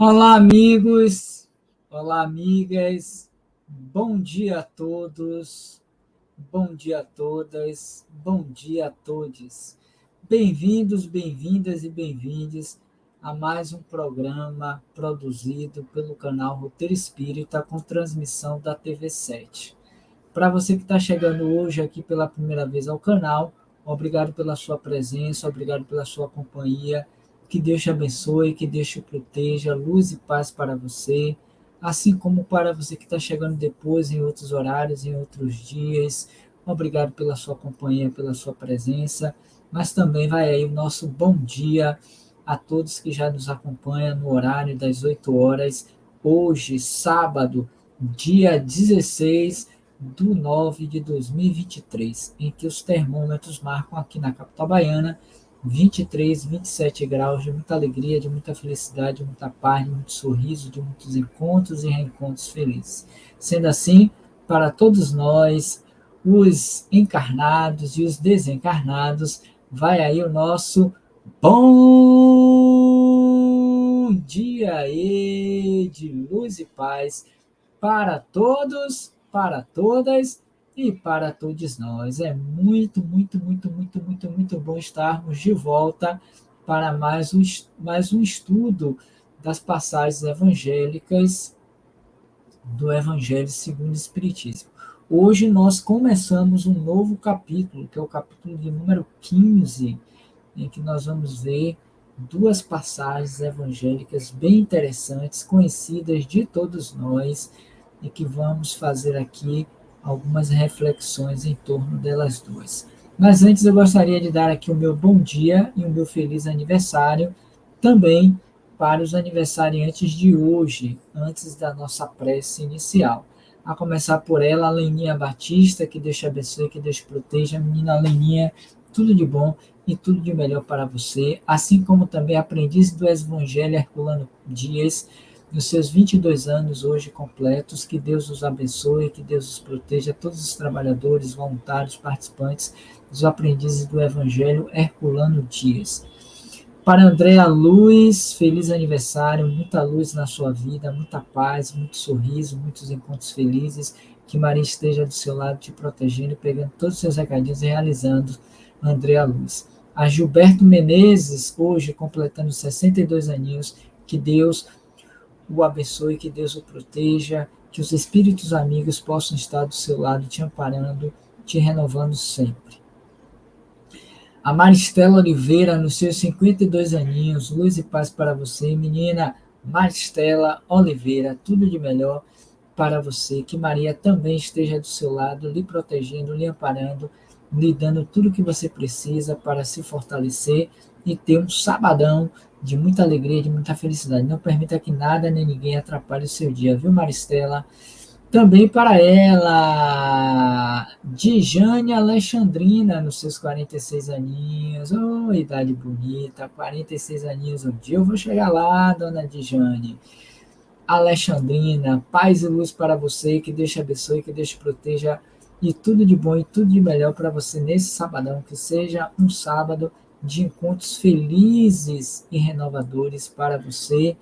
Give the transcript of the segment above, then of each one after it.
Olá, amigos. Olá, amigas. Bom dia a todos. Bom dia a todas. Bom dia a todos. Bem-vindos, bem-vindas e bem-vindes a mais um programa produzido pelo canal Roteiro Espírita com transmissão da TV7. Para você que está chegando hoje aqui pela primeira vez ao canal, obrigado pela sua presença, obrigado pela sua companhia. Que Deus te abençoe, que Deus te proteja, luz e paz para você, assim como para você que está chegando depois em outros horários, em outros dias. Obrigado pela sua companhia, pela sua presença, mas também vai aí o nosso bom dia a todos que já nos acompanham no horário das 8 horas, hoje, sábado, dia 16/9/2023, em que os termômetros marcam aqui na capital baiana 23, 27 graus de muita alegria, de muita felicidade, de muita paz, de muito sorriso, de muitos encontros e reencontros felizes. Sendo assim, para todos nós, os encarnados e os desencarnados, vai aí o nosso bom dia aí de luz e paz para todos, para todas e para todos nós. É muito, muito, muito, muito, muito, muito bom estarmos de volta para mais um estudo das passagens evangélicas do Evangelho segundo o Espiritismo. Hoje nós começamos um novo capítulo, que é o capítulo de número 15, em que nós vamos ver duas passagens evangélicas bem interessantes, conhecidas de todos nós, e que vamos fazer aqui algumas reflexões em torno delas duas. Mas antes eu gostaria de dar aqui o meu bom dia e o meu feliz aniversário também para os aniversariantes de hoje, antes da nossa prece inicial. A começar por ela, a Leninha Batista, que Deus te abençoe, que Deus te proteja. Menina Leninha, tudo de bom e tudo de melhor para você, assim como também aprendiz do Evangelho Herculano Dias, nos seus 22 anos hoje completos. Que Deus os abençoe, que Deus os proteja, todos os trabalhadores, voluntários, participantes dos aprendizes do Evangelho Herculano Dias. Para Andréa Luz, feliz aniversário, muita luz na sua vida, muita paz, muito sorriso, muitos encontros felizes, que Maria esteja do seu lado te protegendo, pegando todos os seus recadinhos e realizando, Andréa Luz. A Gilberto Menezes, hoje completando 62 aninhos, que Deus o abençoe, que Deus o proteja, que os espíritos amigos possam estar do seu lado, te amparando, te renovando sempre. A Maristela Oliveira, nos seus 52 aninhos, luz e paz para você, menina Maristela Oliveira, tudo de melhor para você, que Maria também esteja do seu lado, lhe protegendo, lhe amparando, lhe dando tudo o que você precisa para se fortalecer e ter um sabadão de muita alegria, de muita felicidade. Não permita que nada nem ninguém atrapalhe o seu dia, viu, Maristela? Também para ela, Dijane Alexandrina, nos seus 46 aninhos. Oh, idade bonita, 46 aninhos. Um dia eu vou chegar lá, dona Dijane. Alexandrina, paz e luz para você, que Deus te abençoe, que Deus te proteja, e tudo de bom e tudo de melhor para você nesse sabadão, que seja um sábado de encontros felizes e renovadores para você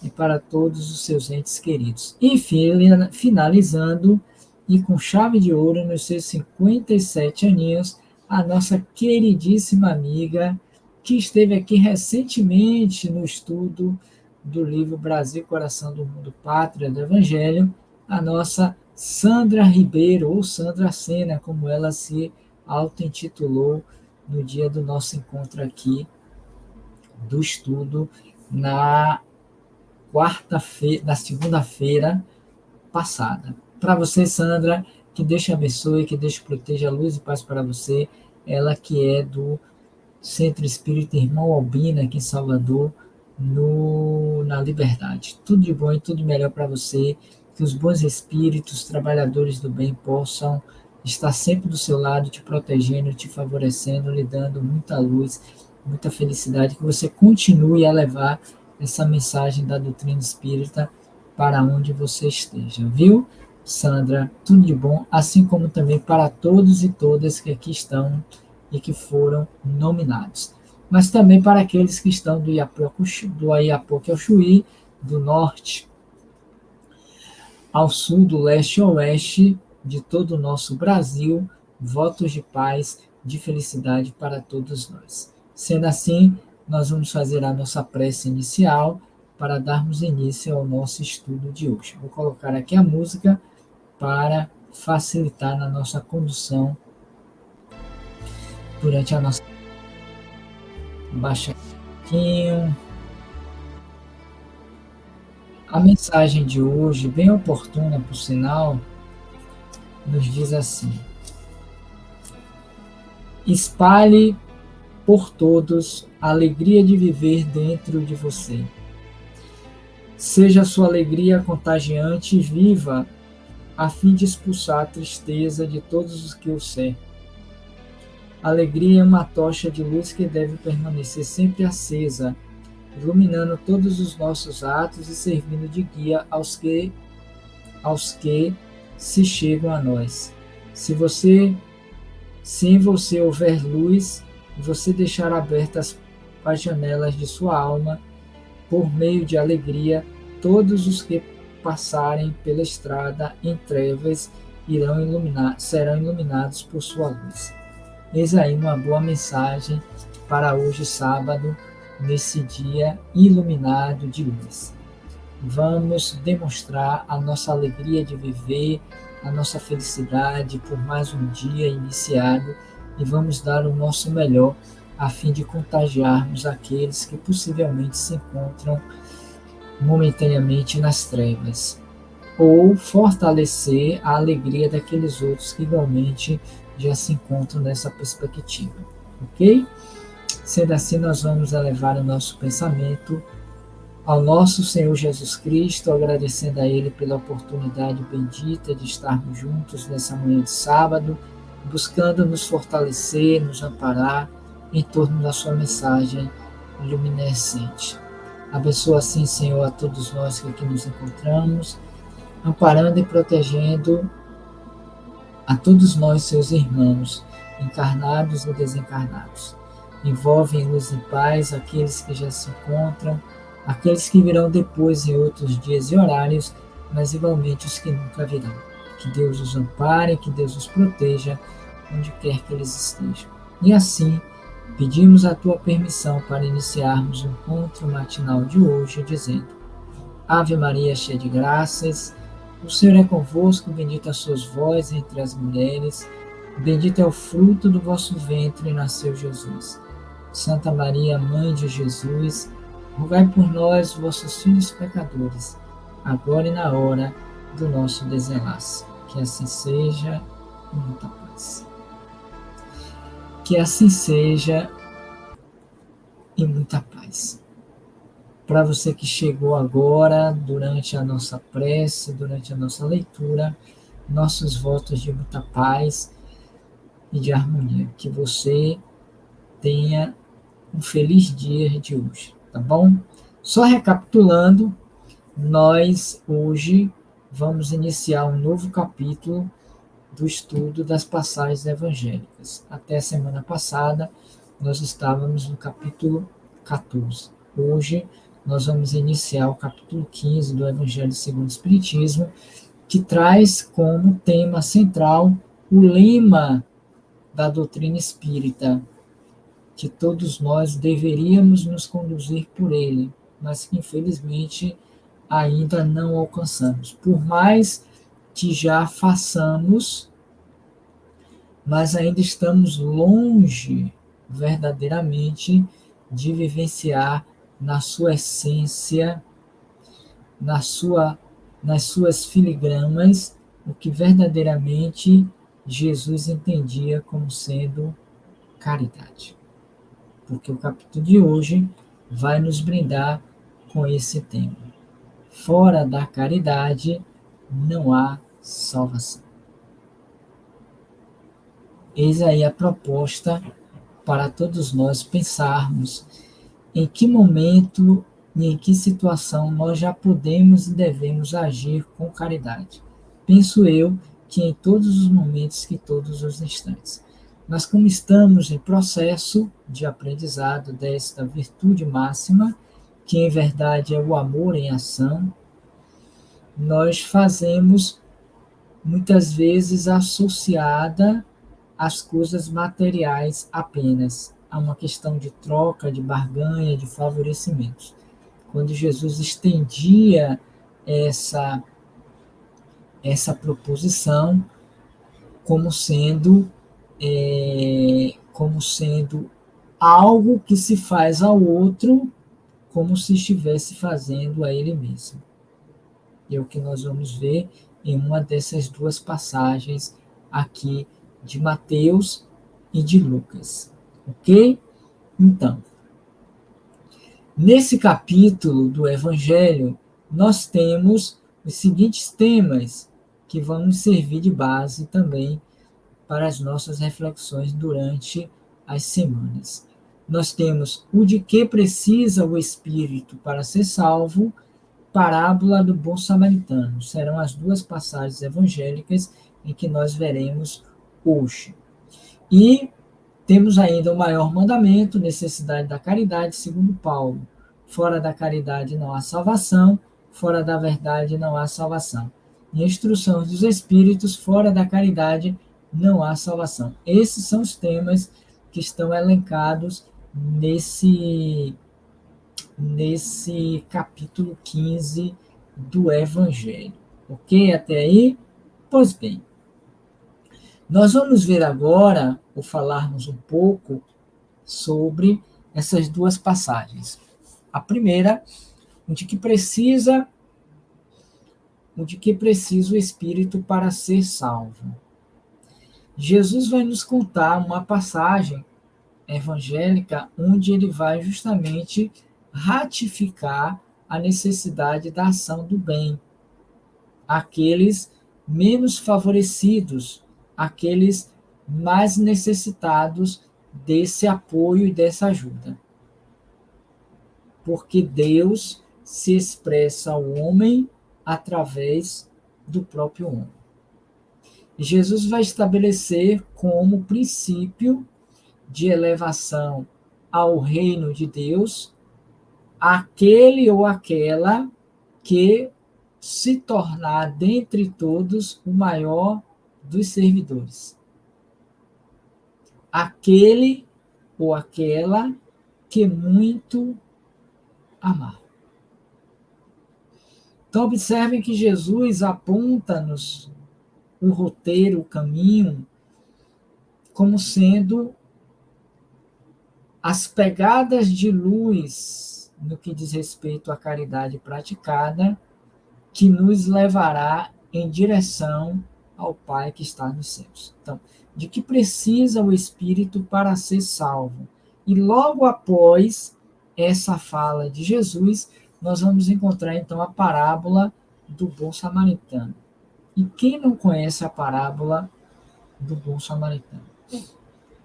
e para todos os seus entes queridos. Enfim, finalizando, e com chave de ouro, nos seus 57 aninhos, a nossa queridíssima amiga, que esteve aqui recentemente no estudo do livro Brasil, Coração do Mundo, Pátria do Evangelho, a nossa Sandra Ribeiro, ou Sandra Sena, como ela se auto-intitulou no dia do nosso encontro aqui, do estudo, na segunda-feira passada. Para você, Sandra, que Deus te abençoe, que Deus te proteja, luz e paz para você. Ela que é do Centro Espírita Irmão Albina, aqui em Salvador, na Liberdade. Tudo de bom e tudo de melhor para você. Que os bons espíritos, trabalhadores do bem, possam estar sempre do seu lado, te protegendo, te favorecendo, lhe dando muita luz, muita felicidade. Que você continue a levar essa mensagem da doutrina espírita para onde você esteja, viu, Sandra? Tudo de bom, assim como também para todos e todas que aqui estão e que foram nominados. Mas também para aqueles que estão do Iapoque ao Chuí, do norte ao sul, do leste ao oeste de todo o nosso Brasil, votos de paz, de felicidade para todos nós. Sendo assim, nós vamos fazer a nossa prece inicial para darmos início ao nosso estudo de hoje. Vou colocar aqui a música para facilitar na nossa condução durante a nossa. Baixa um pouquinho. A mensagem de hoje, bem oportuna por sinal, nos diz assim: espalhe por todos a alegria de viver dentro de você. Seja a sua alegria contagiante e viva, a fim de expulsar a tristeza de todos os que o cercam. A alegria é uma tocha de luz que deve permanecer sempre acesa, iluminando todos os nossos atos e servindo de guia aos que se chegam a nós. Se em você houver luz, você deixar abertas as janelas de sua alma, por meio de alegria, todos os que passarem pela estrada em trevas serão iluminados por sua luz. Eis aí uma boa mensagem para hoje, sábado, nesse dia iluminado de luz. Vamos demonstrar a nossa alegria de viver, a nossa felicidade por mais um dia iniciado e vamos dar o nosso melhor a fim de contagiarmos aqueles que possivelmente se encontram momentaneamente nas trevas, ou fortalecer a alegria daqueles outros que igualmente já se encontram nessa perspectiva, ok? Sendo assim, nós vamos elevar o nosso pensamento ao nosso Senhor Jesus Cristo, agradecendo a Ele pela oportunidade bendita de estarmos juntos nessa manhã de sábado, buscando nos fortalecer, nos amparar em torno da sua mensagem luminescente. Abençoa assim, Senhor, a todos nós que aqui nos encontramos, amparando e protegendo a todos nós, seus irmãos, encarnados e desencarnados. Envolve em luz e paz aqueles que já se encontram, aqueles que virão depois em outros dias e horários, mas igualmente os que nunca virão. Que Deus os ampare, que Deus os proteja, onde quer que eles estejam. E assim, pedimos a tua permissão para iniciarmos o encontro matinal de hoje, dizendo: Ave Maria, cheia de graças, o Senhor é convosco, bendita sois vós entre as mulheres, bendito é o fruto do vosso ventre, nasceu Jesus. Santa Maria, Mãe de Jesus, rogai por nós, vossos filhos pecadores, agora e na hora do nosso desenlace. Que assim seja, e muita paz. Que assim seja, e muita paz. Para você que chegou agora, durante a nossa prece, durante a nossa leitura, nossos votos de muita paz e de harmonia. Que você tenha um feliz dia de hoje, tá bom? Só recapitulando, nós hoje vamos iniciar um novo capítulo do estudo das passagens evangélicas. Até a semana passada, nós estávamos no capítulo 14. Hoje, nós vamos iniciar o capítulo 15 do Evangelho segundo o Espiritismo, que traz como tema central o lema da doutrina espírita, que todos nós deveríamos nos conduzir por ele, mas que infelizmente ainda não alcançamos. Por mais que já façamos, mas ainda estamos longe verdadeiramente de vivenciar na sua essência, nas suas filigramas, o que verdadeiramente Jesus entendia como sendo caridade. Porque o capítulo de hoje vai nos brindar com esse tema. Fora da caridade não há salvação. Eis aí a proposta para todos nós pensarmos em que momento e em que situação nós já podemos e devemos agir com caridade. Penso eu que em todos os momentos, que todos os instantes. Mas como estamos em processo de aprendizado desta virtude máxima, que em verdade é o amor em ação, nós fazemos muitas vezes associada às coisas materiais apenas, a uma questão de troca, de barganha, de favorecimentos. Quando Jesus estendia essa, essa proposição como sendo algo que se faz ao outro como se estivesse fazendo a ele mesmo. E é o que nós vamos ver em uma dessas duas passagens aqui de Mateus e de Lucas. Ok? Então, nesse capítulo do Evangelho, nós temos os seguintes temas que vão nos servir de base também para as nossas reflexões durante as semanas. Nós temos o de que precisa o Espírito para ser salvo, parábola do bom samaritano. Serão as duas passagens evangélicas em que nós veremos hoje. E temos ainda o maior mandamento, necessidade da caridade, segundo Paulo. Fora da caridade não há salvação, fora da verdade não há salvação. E instruções dos Espíritos, fora da caridade não há salvação. Esses são os temas que estão elencados nesse capítulo 15 do Evangelho. Ok? Até aí? Pois bem, nós vamos ver agora, ou falarmos um pouco, sobre essas duas passagens. A primeira, o de que precisa o Espírito para ser salvo. Jesus vai nos contar uma passagem evangélica onde ele vai justamente ratificar a necessidade da ação do bem, aqueles menos favorecidos, aqueles mais necessitados desse apoio e dessa ajuda. Porque Deus se expressa ao homem através do próprio homem. E Jesus vai estabelecer como princípio de elevação ao reino de Deus aquele ou aquela que se tornar dentre todos o maior dos servidores. Aquele ou aquela que muito amar. Então, observem que Jesus aponta-nos o roteiro, o caminho, como sendo as pegadas de luz no que diz respeito à caridade praticada, que nos levará em direção ao Pai que está nos céus. Então, de que precisa o Espírito para ser salvo? E logo após essa fala de Jesus, nós vamos encontrar então a parábola do bom samaritano. E quem não conhece a parábola do bom samaritano?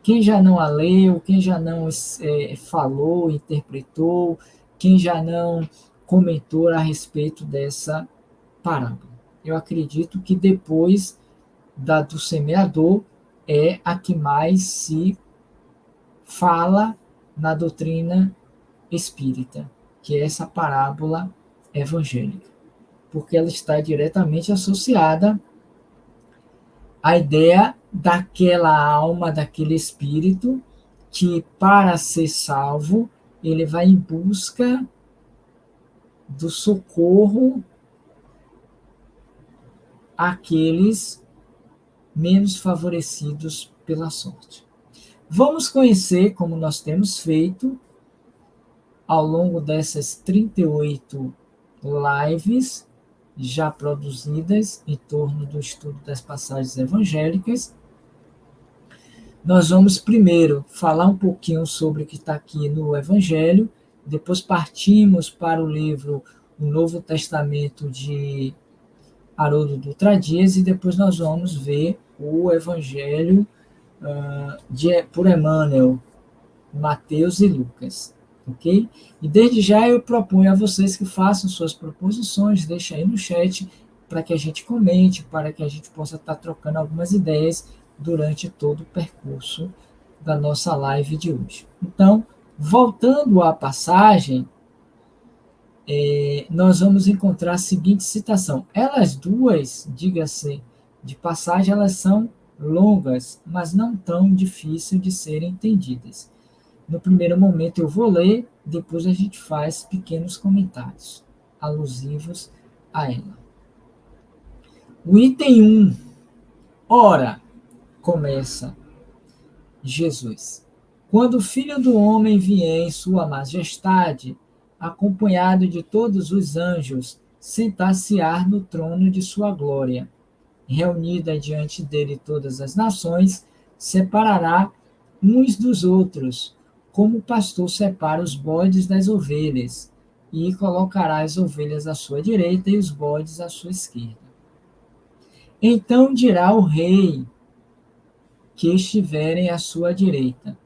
Quem já não a leu, quem já não falou, interpretou, quem já não comentou a respeito dessa parábola? Eu acredito que depois da do semeador é a que mais se fala na doutrina espírita, que é essa parábola evangélica, porque ela está diretamente associada à ideia daquela alma, daquele espírito, que para ser salvo, ele vai em busca do socorro àqueles menos favorecidos pela sorte. Vamos conhecer, como nós temos feito, ao longo dessas 38 lives já produzidas em torno do estudo das passagens evangélicas. Nós vamos primeiro falar um pouquinho sobre o que está aqui no Evangelho, depois partimos para o livro O Novo Testamento de Haroldo Dutra Dias e depois nós vamos ver o Evangelho por Emmanuel, Mateus e Lucas. Ok? E desde já eu proponho a vocês que façam suas proposições, deixem aí no chat para que a gente comente, para que a gente possa estar trocando algumas ideias durante todo o percurso da nossa live de hoje. Então, voltando à passagem, nós vamos encontrar a seguinte citação. Elas duas, diga-se de passagem, elas são longas, mas não tão difíceis de serem entendidas. No primeiro momento eu vou ler, depois a gente faz pequenos comentários alusivos a ela. O item 1, ora, começa Jesus. Quando o Filho do Homem vier em sua majestade, acompanhado de todos os anjos, sentar-se-á no trono de sua glória. Reunida diante dele todas as nações, separará uns dos outros, como o pastor separa os bodes das ovelhas, e colocará as ovelhas à sua direita e os bodes à sua esquerda. Então dirá o rei que estiverem à sua direita: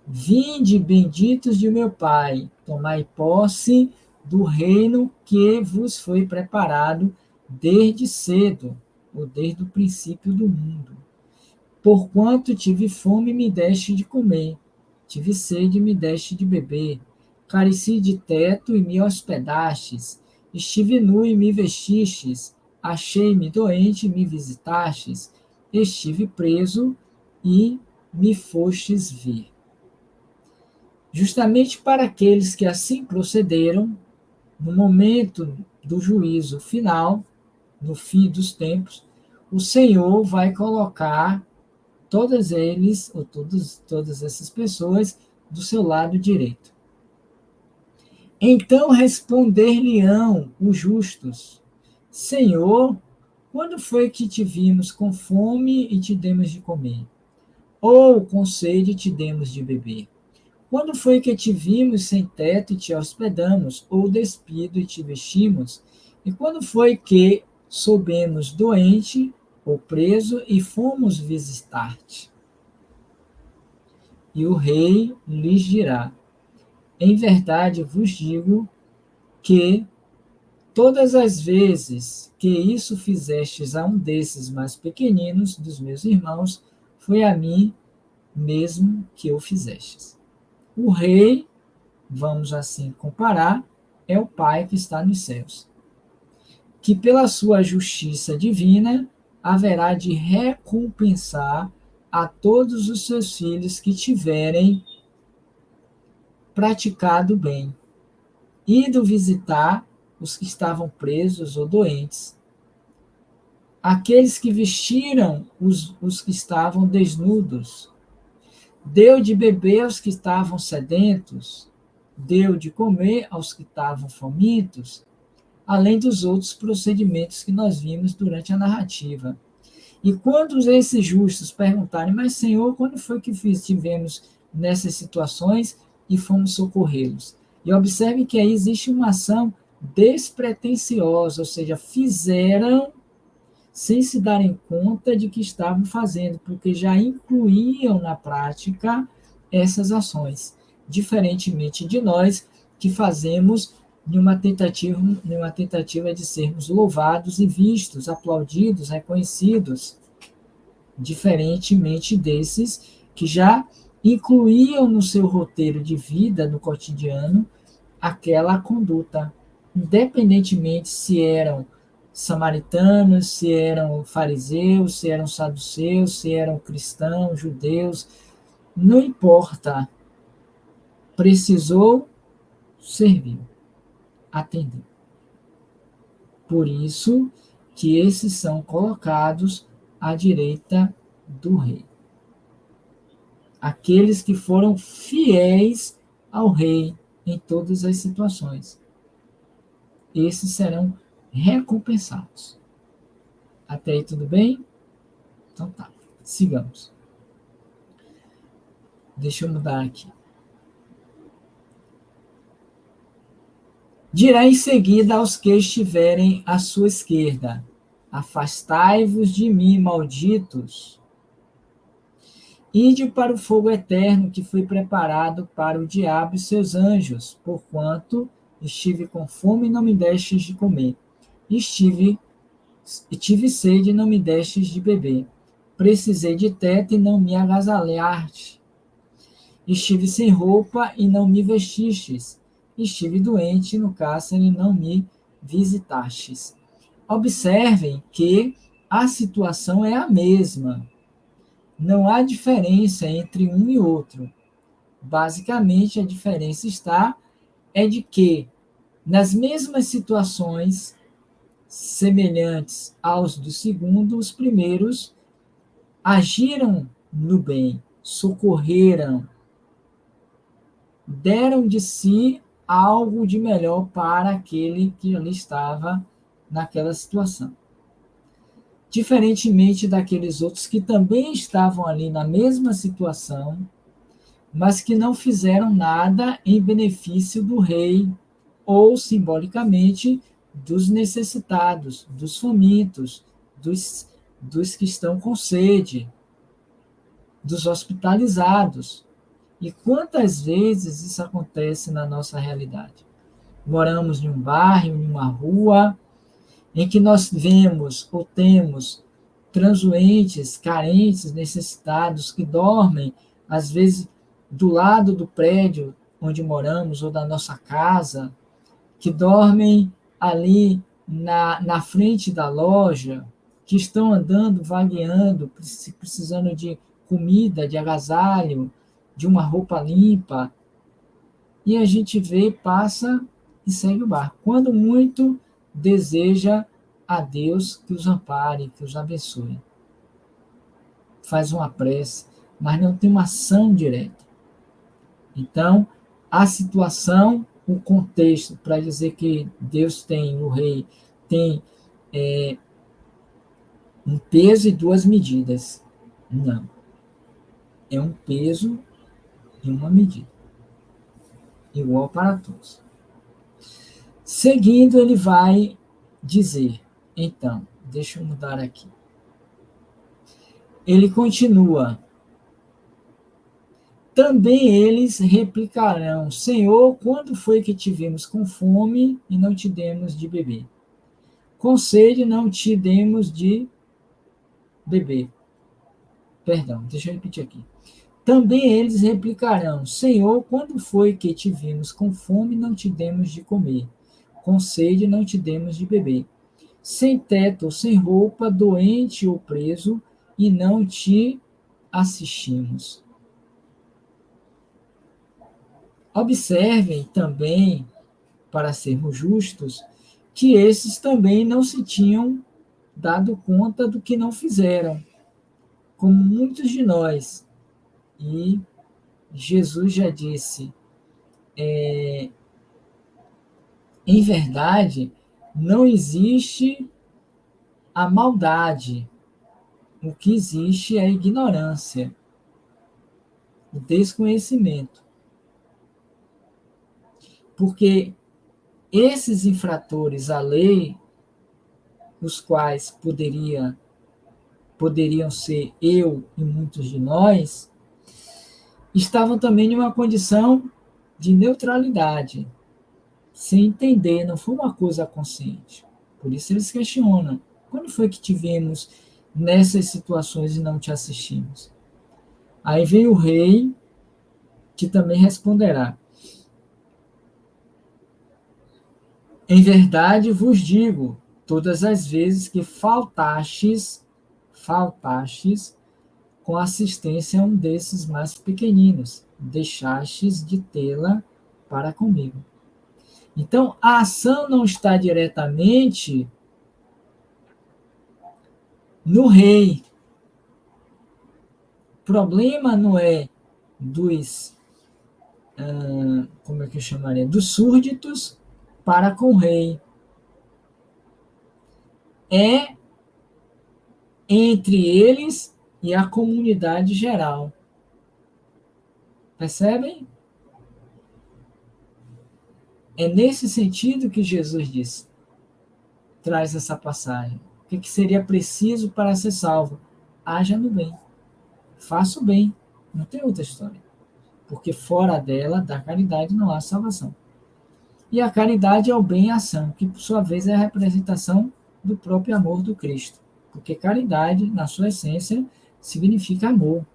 Vinde, benditos de meu Pai, tomai posse do reino que vos foi preparado desde cedo, ou desde o princípio do mundo. Porquanto tive fome, me deste de comer, tive sede, me deste de beber, careci de teto e me hospedastes, estive nu e me vestistes, achei-me doente e me visitastes, estive preso e me fostes ver. Justamente para aqueles que assim procederam, no momento do juízo final, no fim dos tempos, o Senhor vai colocar todos eles, ou todas essas pessoas, do seu lado direito. Então responder-lhe-ão os justos: Senhor, quando foi que te vimos com fome e te demos de comer? Ou com sede e te demos de beber? Quando foi que te vimos sem teto e te hospedamos, ou despido e te vestimos? E quando foi que soubemos doente ou preso e fomos visitar-te? E o rei lhes dirá: Em verdade vos digo que todas as vezes que isso fizestes a um desses mais pequeninos dos meus irmãos, foi a mim mesmo que o fizestes. O rei, vamos assim comparar, é o Pai que está nos céus, que pela sua justiça divina haverá de recompensar a todos os seus filhos que tiverem praticado o bem, ido visitar os que estavam presos ou doentes, aqueles que vestiram os que estavam desnudos, deu de beber aos que estavam sedentos, deu de comer aos que estavam famintos, além dos outros procedimentos que nós vimos durante a narrativa. E quando esses justos perguntarem, mas Senhor, quando foi que tivemos nessas situações e fomos socorrê-los? E observe que aí existe uma ação despretensiosa, ou seja, fizeram sem se darem conta de que estavam fazendo, porque já incluíam na prática essas ações, diferentemente de nós que fazemos numa tentativa de sermos louvados e vistos, aplaudidos, reconhecidos, diferentemente desses que já incluíam no seu roteiro de vida, no cotidiano, aquela conduta, independentemente se eram samaritanos, se eram fariseus, se eram saduceus, se eram cristãos, judeus, não importa. Precisou, serviu, atendeu. Por isso que esses são colocados à direita do rei. Aqueles que foram fiéis ao rei em todas as situações. Esses serão recompensados. Até aí tudo bem? Então tá, sigamos. Deixa eu mudar aqui. Dirá em seguida aos que estiverem à sua esquerda: Afastai-vos de mim, malditos. Ide para o fogo eterno que foi preparado para o diabo e seus anjos, porquanto estive com fome e não me destes de comer. Tive sede e não me destes de beber. Precisei de teto e não me agasalhaste. Estive sem roupa e não me vestistes. estive doente no cárcere e não me visitastes. Observem que a situação é a mesma. Não há diferença entre um e outro. Basicamente, a diferença é de que, nas mesmas situações semelhantes aos do segundo, os primeiros agiram no bem, socorreram, deram de si algo de melhor para aquele que ali estava naquela situação. Diferentemente daqueles outros que também estavam ali na mesma situação, mas que não fizeram nada em benefício do rei, ou, simbolicamente, dos necessitados, dos famintos, dos que estão com sede, dos hospitalizados. E quantas vezes isso acontece na nossa realidade? Moramos em um bairro, em uma rua, em que nós vemos ou temos transuentes, carentes, necessitados, que dormem, às vezes, do lado do prédio onde moramos ou da nossa casa, que dormem ali na frente da loja, que estão andando, vagueando, precisando de comida, de agasalho, de uma roupa limpa, e a gente vê, passa e segue o barco. Quando muito, deseja a Deus que os ampare, que os abençoe. Faz uma prece, mas não tem uma ação direta. Então, a situação, o contexto, para dizer que Deus tem, o rei, tem um peso e duas medidas. Não. É um peso e uma medida. Igual para todos. Seguindo, ele vai dizer, então, deixa eu mudar aqui. Ele continua. Também eles replicarão, Senhor, quando foi que te vimos com fome e não te demos de beber? Com sede não te demos de beber. Perdão, deixa eu repetir aqui. Também eles replicarão, Senhor, quando foi que te vimos com fome e não te demos de comer? Com sede não te demos de beber? Sem teto ou sem roupa, doente ou preso, e não te assistimos. Observem também, para sermos justos, que esses também não se tinham dado conta do que não fizeram, como muitos de nós. E Jesus já disse, em verdade, não existe a maldade, o que existe é a ignorância, o desconhecimento. Porque esses infratores à lei, os quais poderiam ser eu e muitos de nós, estavam também em uma condição de neutralidade, sem entender, não foi uma coisa consciente. Por isso eles questionam, quando foi que te vimos nessas situações e não te assistimos? Aí vem o rei, que também responderá, em verdade vos digo, todas as vezes que faltastes com assistência a um desses mais pequeninos, deixastes de tê-la para comigo. Então, a ação não está diretamente no rei. O problema não é dos, como é que eu chamaria, dos súditos para com o rei. É entre eles e a comunidade geral. Percebem? É nesse sentido que Jesus diz, traz essa passagem. O que seria preciso para ser salvo? Haja no bem. Faça o bem. Não tem outra história. Porque fora dela, da caridade, não há salvação. E a caridade é o bem em ação, que por sua vez é a representação do próprio amor do Cristo. Porque caridade, na sua essência, significa amor.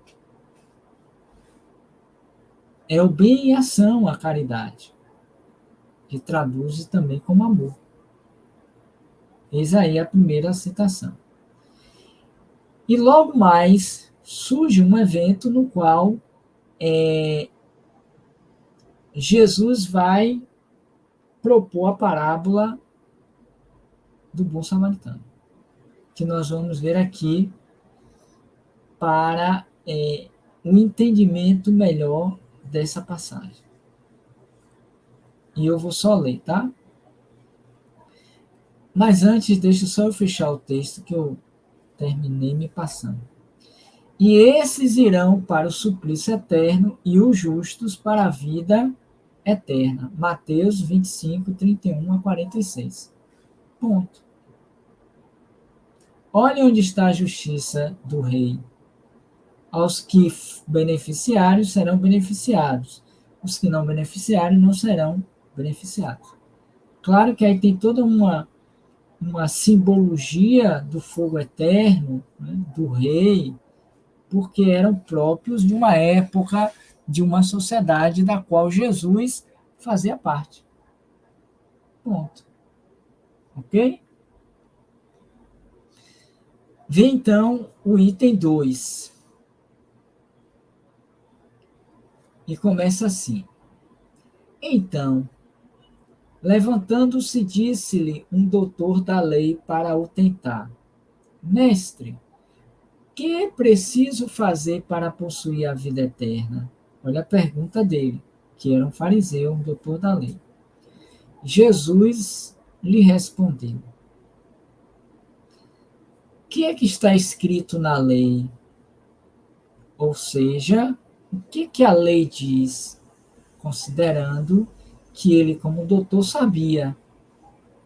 É o bem em ação a caridade. que traduz também como amor. Eis aí a primeira citação. E logo mais surge um evento no qual Jesus vai propor a parábola do bom samaritano, que nós vamos ver aqui para um entendimento melhor dessa passagem. E eu vou só ler, tá? Mas antes, deixa só eu fechar o texto que eu terminei me passando. E esses irão para o suplício eterno e os justos para a vida eterna. Mateus 25, 31 a 46. Ponto. Olha onde está a justiça do rei. Aos que beneficiários serão beneficiados. Os que não beneficiarem não serão beneficiados. Claro que aí tem toda uma simbologia do fogo eterno, né, do rei, porque eram próprios de uma época, de uma sociedade da qual Jesus fazia parte. Ponto. Ok? Vê então o item 2. E começa assim. Então, levantando-se, disse-lhe um doutor da lei para o tentar: Mestre, que é preciso fazer para possuir a vida eterna? Olha a pergunta dele, que era um fariseu, um doutor da lei. Jesus lhe respondeu: O que é que está escrito na lei? Ou seja, o que a lei diz? Considerando que ele, como doutor, sabia.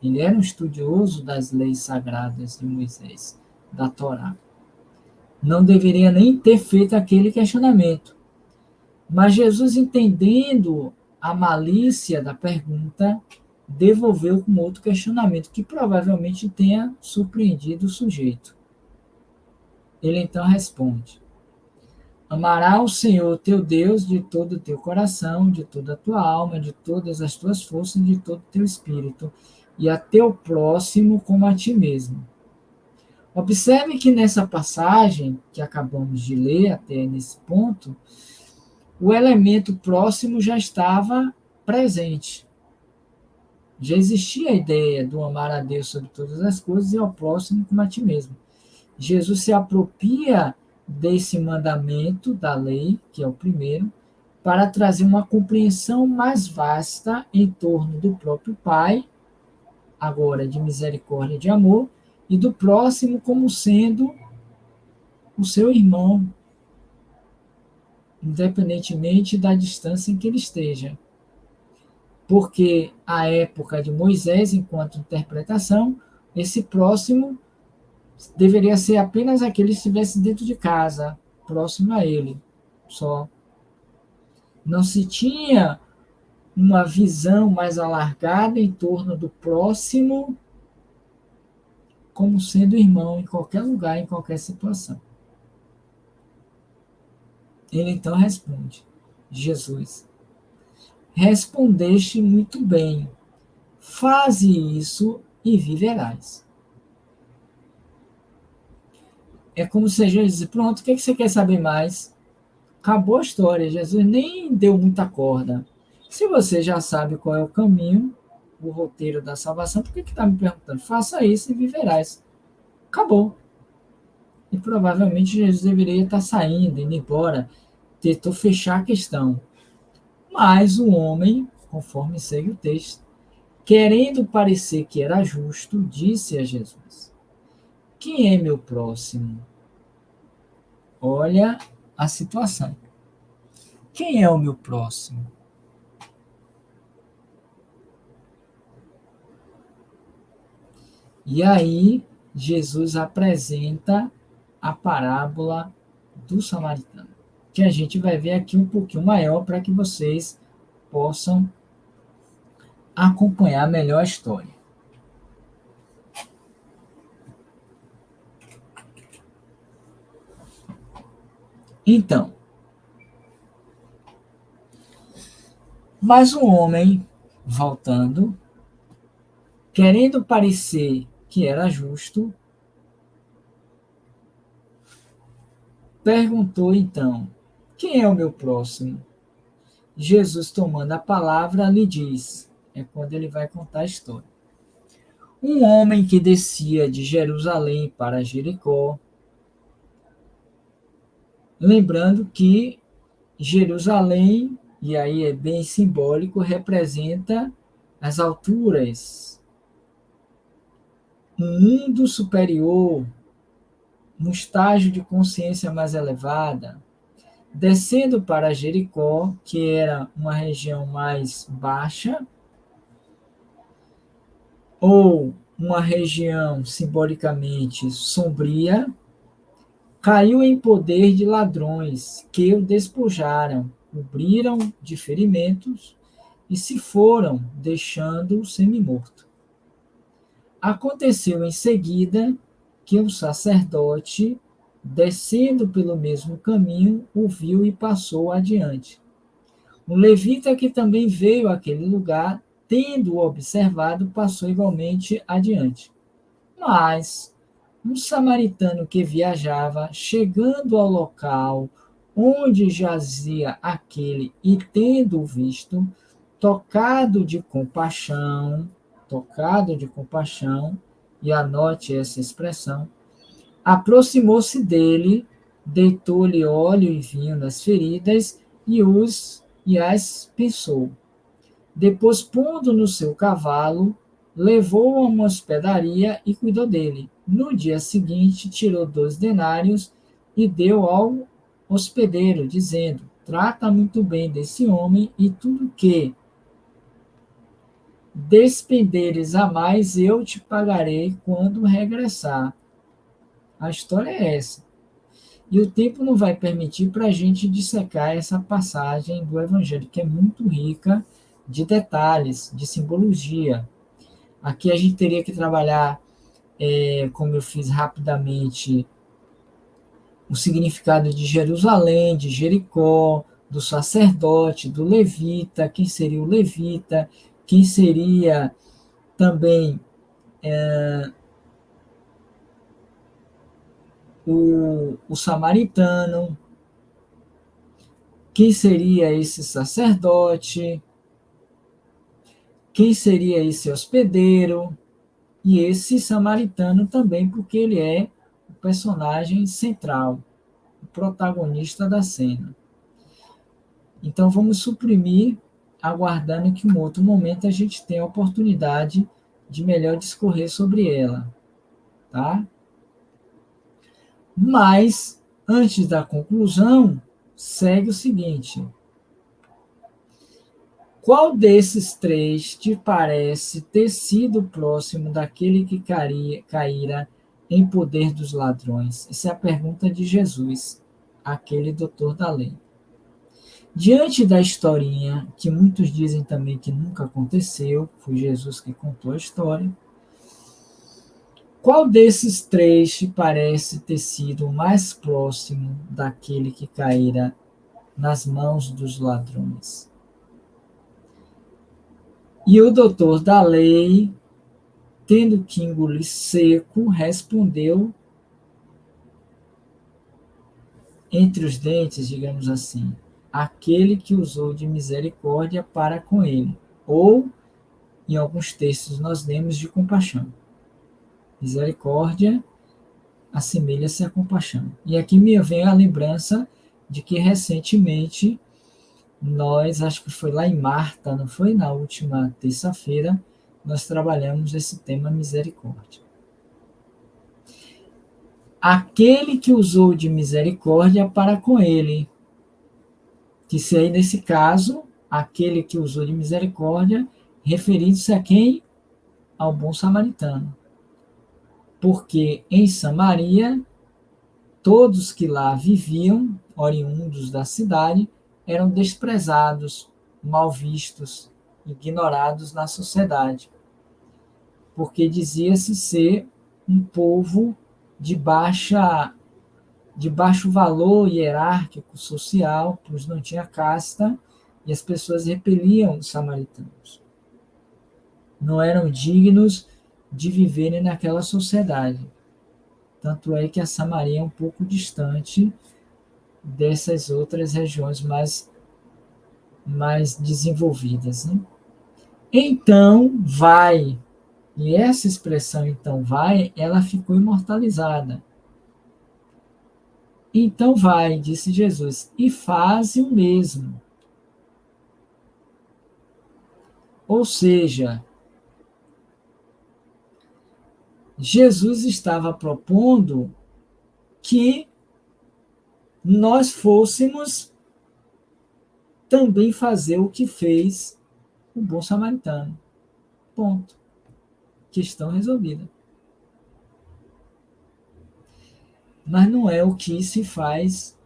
Ele era um estudioso das leis sagradas de Moisés, da Torá. Não deveria nem ter feito aquele questionamento. Mas Jesus, entendendo a malícia da pergunta, devolveu com outro questionamento que provavelmente tenha surpreendido o sujeito. Ele então responde: Amará o Senhor teu Deus de todo o teu coração, de toda a tua alma, de todas as tuas forças, de todo o teu espírito, e a teu próximo como a ti mesmo. Observe que nessa passagem que acabamos de ler até nesse ponto, o elemento próximo já estava presente. Já existia a ideia do amar a Deus sobre todas as coisas e ao próximo como a ti mesmo. Jesus se apropria desse mandamento da lei, que é o primeiro, para trazer uma compreensão mais vasta em torno do próprio Pai, agora de misericórdia e de amor, e do próximo como sendo o seu irmão, independentemente da distância em que ele esteja. Porque a época de Moisés, enquanto interpretação, esse próximo deveria ser apenas aquele que estivesse dentro de casa, próximo a ele, só. Não se tinha uma visão mais alargada em torno do próximo como sendo irmão em qualquer lugar, em qualquer situação. Ele então responde: Jesus, respondeste muito bem, faze isso e viverás. É como se Jesus disse: pronto, o que você quer saber mais? Acabou a história, Jesus nem deu muita corda. Se você já sabe qual é o caminho, o roteiro da salvação, por que está me perguntando? Faça isso e viverás. Acabou. E provavelmente Jesus deveria estar saindo, indo embora, tentou fechar a questão. Mas o homem, conforme segue o texto, querendo parecer que era justo, disse a Jesus: Quem é meu próximo? Olha a situação. Quem é o meu próximo? E aí, Jesus apresenta a parábola do samaritano, que a gente vai ver aqui um pouquinho maior para que vocês possam acompanhar melhor a história. Então, mas um homem voltando, querendo parecer que era justo, perguntou então: quem é o meu próximo? Jesus, tomando a palavra, lhe diz: é quando ele vai contar a história. Um homem que descia de Jerusalém para Jericó, lembrando que Jerusalém, e aí é bem simbólico, representa as alturas, um mundo superior, um estágio de consciência mais elevada, descendo para Jericó, que era uma região mais baixa, ou uma região simbolicamente sombria, caiu em poder de ladrões que o despojaram, cobriram de ferimentos e se foram, deixando-o semi-morto. Aconteceu em seguida que um sacerdote, descendo pelo mesmo caminho, o viu e passou adiante. Um levita que também veio àquele lugar, tendo-o observado, passou igualmente adiante. Mas um samaritano que viajava, chegando ao local onde jazia aquele e tendo-o visto, tocado de compaixão, e anote essa expressão, aproximou-se dele, deitou-lhe óleo e vinho nas feridas e as pensou. Depois, pondo no seu cavalo, levou-o a uma hospedaria e cuidou dele. No dia seguinte, tirou 2 denários e deu ao hospedeiro, dizendo: trata muito bem desse homem, e tudo que despenderes a mais eu te pagarei quando regressar. A história é essa. E o tempo não vai permitir para a gente dissecar essa passagem do Evangelho, que é muito rica de detalhes, de simbologia. Aqui a gente teria que trabalhar, como eu fiz rapidamente, o significado de Jerusalém, de Jericó, do sacerdote, do levita, quem seria o levita, quem seria também o samaritano, quem seria esse sacerdote, quem seria esse hospedeiro, e esse samaritano também, porque ele é o personagem central, o protagonista da cena. Então vamos suprimir, aguardando que em um outro momento a gente tenha a oportunidade de melhor discorrer sobre ela, tá? Mas, antes da conclusão, segue o seguinte: qual desses três te parece ter sido próximo daquele que caíra em poder dos ladrões? Essa é a pergunta de Jesus, aquele doutor da lei. Diante da historinha, que muitos dizem também que nunca aconteceu, foi Jesus que contou a história, qual desses três te parece ter sido o mais próximo daquele que caíra nas mãos dos ladrões? E o doutor da lei, tendo que engolir seco, respondeu entre os dentes, digamos assim, aquele que usou de misericórdia para com ele. Ou, em alguns textos, nós lemos de compaixão. Misericórdia assemelha-se à compaixão. E aqui me vem a lembrança de que recentemente nós, acho que foi lá em Marta, não foi? Na última terça-feira, nós trabalhamos esse tema misericórdia. Aquele que usou de misericórdia para com ele. Que se aí, nesse caso, aquele que usou de misericórdia, referindo-se a quem? Ao bom samaritano. Porque em Samaria, todos que lá viviam, oriundos da cidade, eram desprezados, mal vistos, ignorados na sociedade. Porque dizia-se ser um povo de baixo valor hierárquico social, pois não tinha casta, e as pessoas repeliam os samaritanos. não eram dignos de viverem naquela sociedade. Tanto é que a Samaria é um pouco distante dessas outras regiões mais desenvolvidas, né? Então vai, e essa expressão então vai, ela ficou imortalizada. Então vai, disse Jesus, e faze o mesmo. Ou seja, Jesus estava propondo que nós fôssemos também fazer o que fez o bom samaritano. Ponto. Questão resolvida. Mas não é o que se faz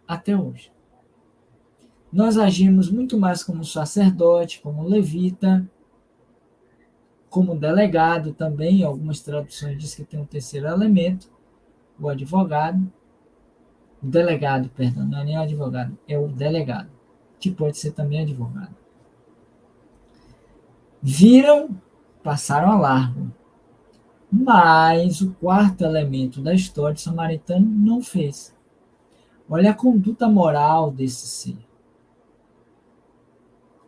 até hoje. Nós agimos muito mais como sacerdote, como levita, como delegado também. Algumas traduções diz que tem um terceiro elemento, o advogado. O delegado, perdão, não é nem o advogado, é o delegado, que pode ser também advogado. Viram, passaram a largo. Mas o quarto elemento da história de Samaritano não fez. Olha a conduta moral desse ser,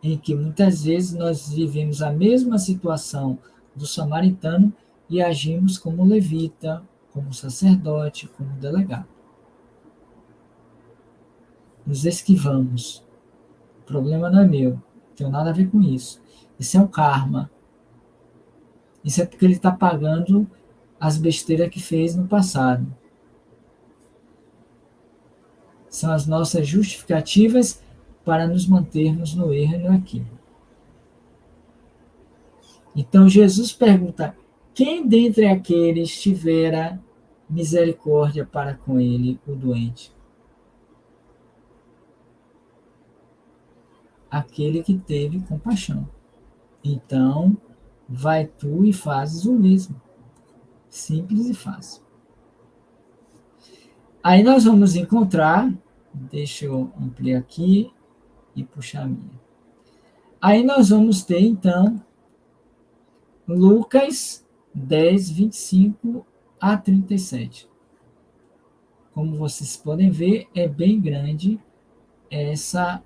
em que muitas vezes nós vivemos a mesma situação do samaritano e agimos como levita, como sacerdote, como delegado. Nos esquivamos. O problema não é meu, não tem nada a ver com isso. Isso é um karma. Isso é porque ele está pagando as besteiras que fez no passado. São as nossas justificativas para nos mantermos no erro e no aqui. Então Jesus pergunta: quem dentre aqueles tivera misericórdia para com ele, o doente? Aquele que teve compaixão. Então, vai tu e fazes o mesmo. Simples e fácil. Aí nós vamos encontrar, deixa eu ampliar aqui e puxar a minha. Aí nós vamos ter, então, Lucas 10, 25 a 37. Como vocês podem ver, é bem grande essa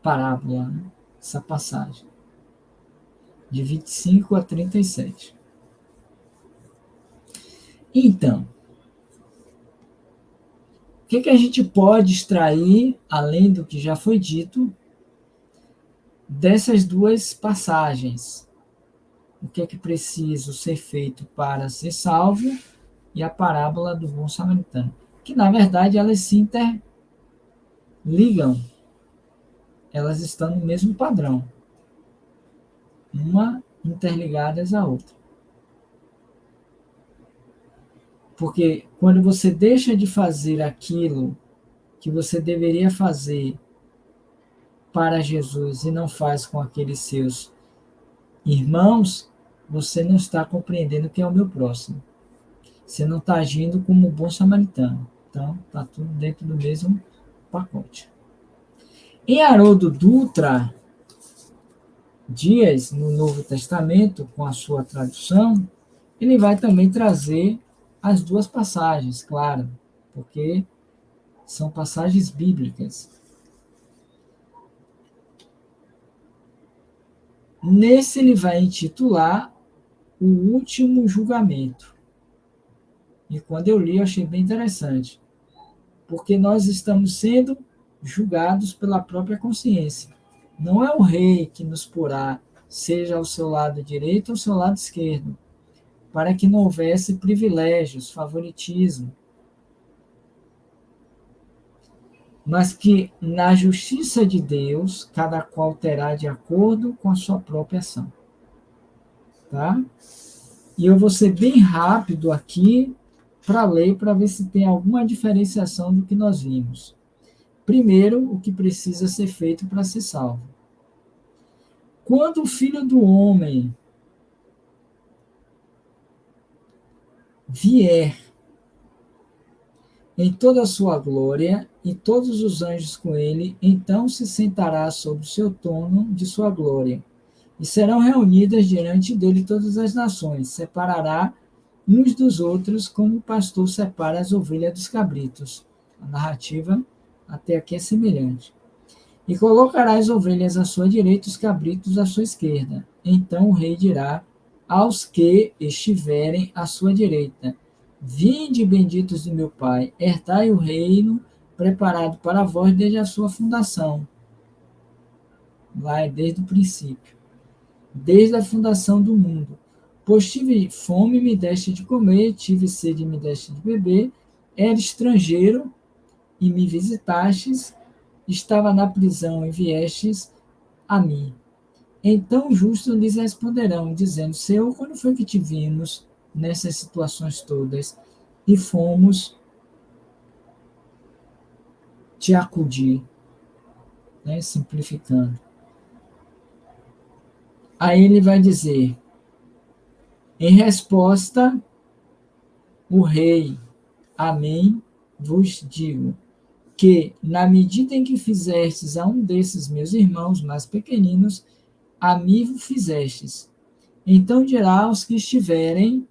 parábola, né? Essa passagem, de 25 a 37. Então, o que a gente pode extrair, além do que já foi dito, dessas duas passagens? O que é que preciso ser feito para ser salvo e a parábola do bom samaritano? Que, na verdade, elas se interligam. Elas estão no mesmo padrão. Uma interligadas à outra. Porque quando você deixa de fazer aquilo que você deveria fazer para Jesus e não faz com aqueles seus irmãos, você não está compreendendo quem é o meu próximo. Você não está agindo como um bom samaritano. Então, está tudo dentro do mesmo pacote. Em Haroldo Dutra Dias, no Novo Testamento, com a sua tradução, ele vai também trazer as duas passagens, claro, porque são passagens bíblicas. Nesse ele vai intitular O Último Julgamento. E quando eu li, eu achei bem interessante, porque nós estamos sendo julgados pela própria consciência. Não é o rei que nos porá, seja ao seu lado direito ou ao seu lado esquerdo, para que não houvesse privilégios, favoritismo, mas que na justiça de Deus, cada qual terá de acordo com a sua própria ação. Tá? E eu vou ser bem rápido aqui para ler, para ver se tem alguma diferenciação do que nós vimos. Primeiro, o que precisa ser feito para ser salvo. Quando o Filho do Homem vier em toda a sua glória e todos os anjos com ele, então se sentará sobre o seu trono de sua glória. E serão reunidas diante dele todas as nações. Separará uns dos outros, como o pastor separa as ovelhas dos cabritos. A narrativa até aqui é semelhante. E colocará as ovelhas à sua direita, os cabritos à sua esquerda. Então o rei dirá aos que estiverem à sua direita: Vinde, benditos de meu Pai, herdai o reino preparado para vós desde a sua fundação. Lá é desde o princípio, desde a fundação do mundo. Pois tive fome, me deste de comer, tive sede, me deste de beber, era estrangeiro e me visitastes, estava na prisão e viestes a mim. Então os justos lhes responderão, dizendo: Senhor, quando foi que te vimos nessas situações todas e fomos te acudir? Né? Simplificando. Aí ele vai dizer, em resposta, o rei, amém, vos digo, que na medida em que fizestes a um desses meus irmãos mais pequeninos, a mim o fizestes. Então dirá aos que estiverem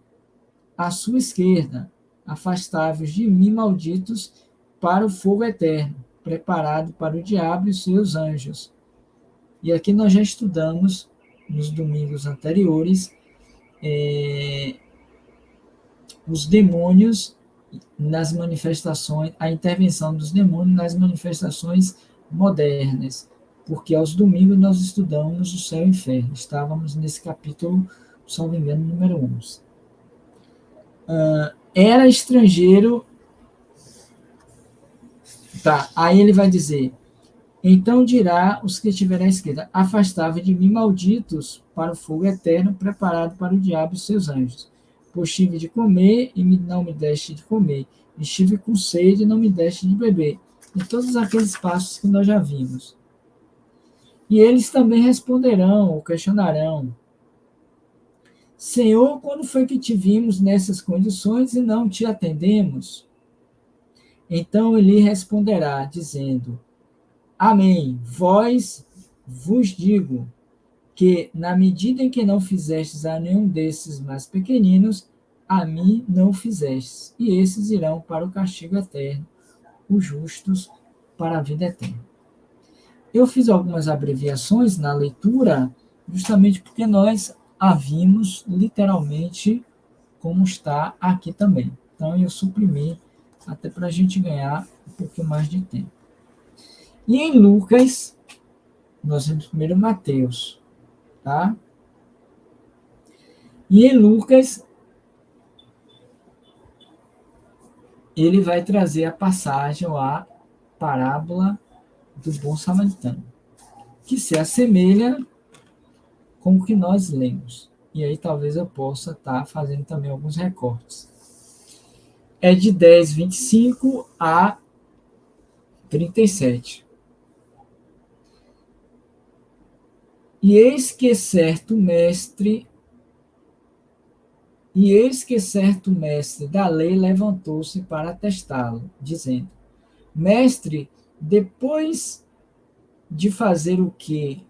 à sua esquerda: Afastai-vos de mim, malditos, para o fogo eterno, preparado para o diabo e os seus anjos. E aqui nós já estudamos, nos domingos anteriores, os demônios nas manifestações, a intervenção dos demônios nas manifestações modernas, porque aos domingos nós estudamos o céu e o inferno. Estávamos nesse capítulo, se não me engano, número 11. Era estrangeiro. Tá, aí ele vai dizer: Então dirá os que estiverem à esquerda: Afastai-vos de mim, malditos, para o fogo eterno, preparado para o diabo e seus anjos. Pois tive de comer e não me deste de comer. Estive com sede e não me deste de beber. E todos aqueles passos que nós já vimos. E eles também responderão ou questionarão: Senhor, quando foi que te vimos nessas condições e não te atendemos? Então ele responderá, dizendo: Amém. Vos digo que, na medida em que não fizestes a nenhum desses mais pequeninos, a mim não fizestes. E esses irão para o castigo eterno, os justos para a vida eterna. Eu fiz algumas abreviações na leitura, justamente porque nós a vimos literalmente como está aqui também. Então eu suprimi até para a gente ganhar um pouquinho mais de tempo. E em Lucas, nós vemos primeiro Mateus, tá? E em Lucas, ele vai trazer a passagem, ou a parábola do bom samaritano, que se assemelha com o que nós lemos. E aí talvez eu possa estar fazendo também alguns recortes. É de 10:25 a 37. E eis que certo mestre da lei levantou-se para testá-lo, dizendo: Mestre, depois de fazer o que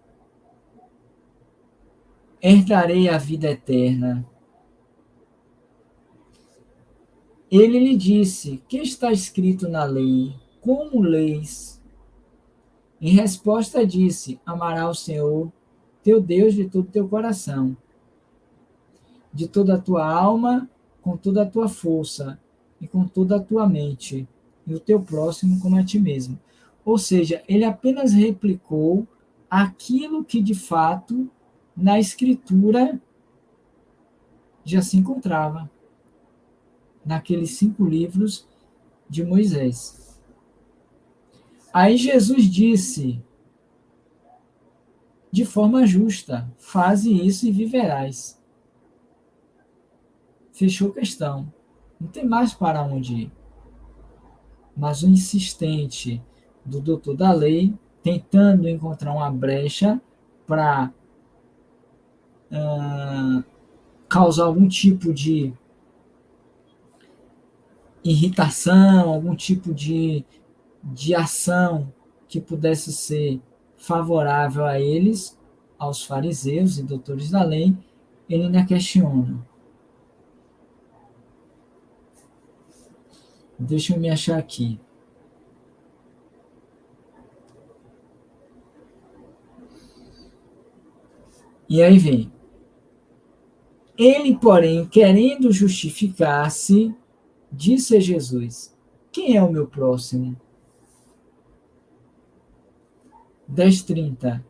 herdarei a vida eterna? Ele lhe disse: Que está escrito na lei? Como leis? Em resposta disse: Amarás o Senhor, teu Deus, de todo o teu coração, de toda a tua alma, com toda a tua força e com toda a tua mente, e o teu próximo como a ti mesmo. Ou seja, ele apenas replicou aquilo que de fato na Escritura já se encontrava, naqueles 5 livros de Moisés. Aí Jesus disse, de forma justa: faze isso e viverás. Fechou questão. Não tem mais para onde ir. Mas o insistente do doutor da lei, tentando encontrar uma brecha para causar algum tipo de irritação, algum tipo de de ação que pudesse ser favorável a eles, aos fariseus e doutores da lei, ele ainda questiona. Deixa eu me achar aqui. E aí vem. Ele, porém, querendo justificar-se, disse a Jesus: quem é o meu próximo? 10:30.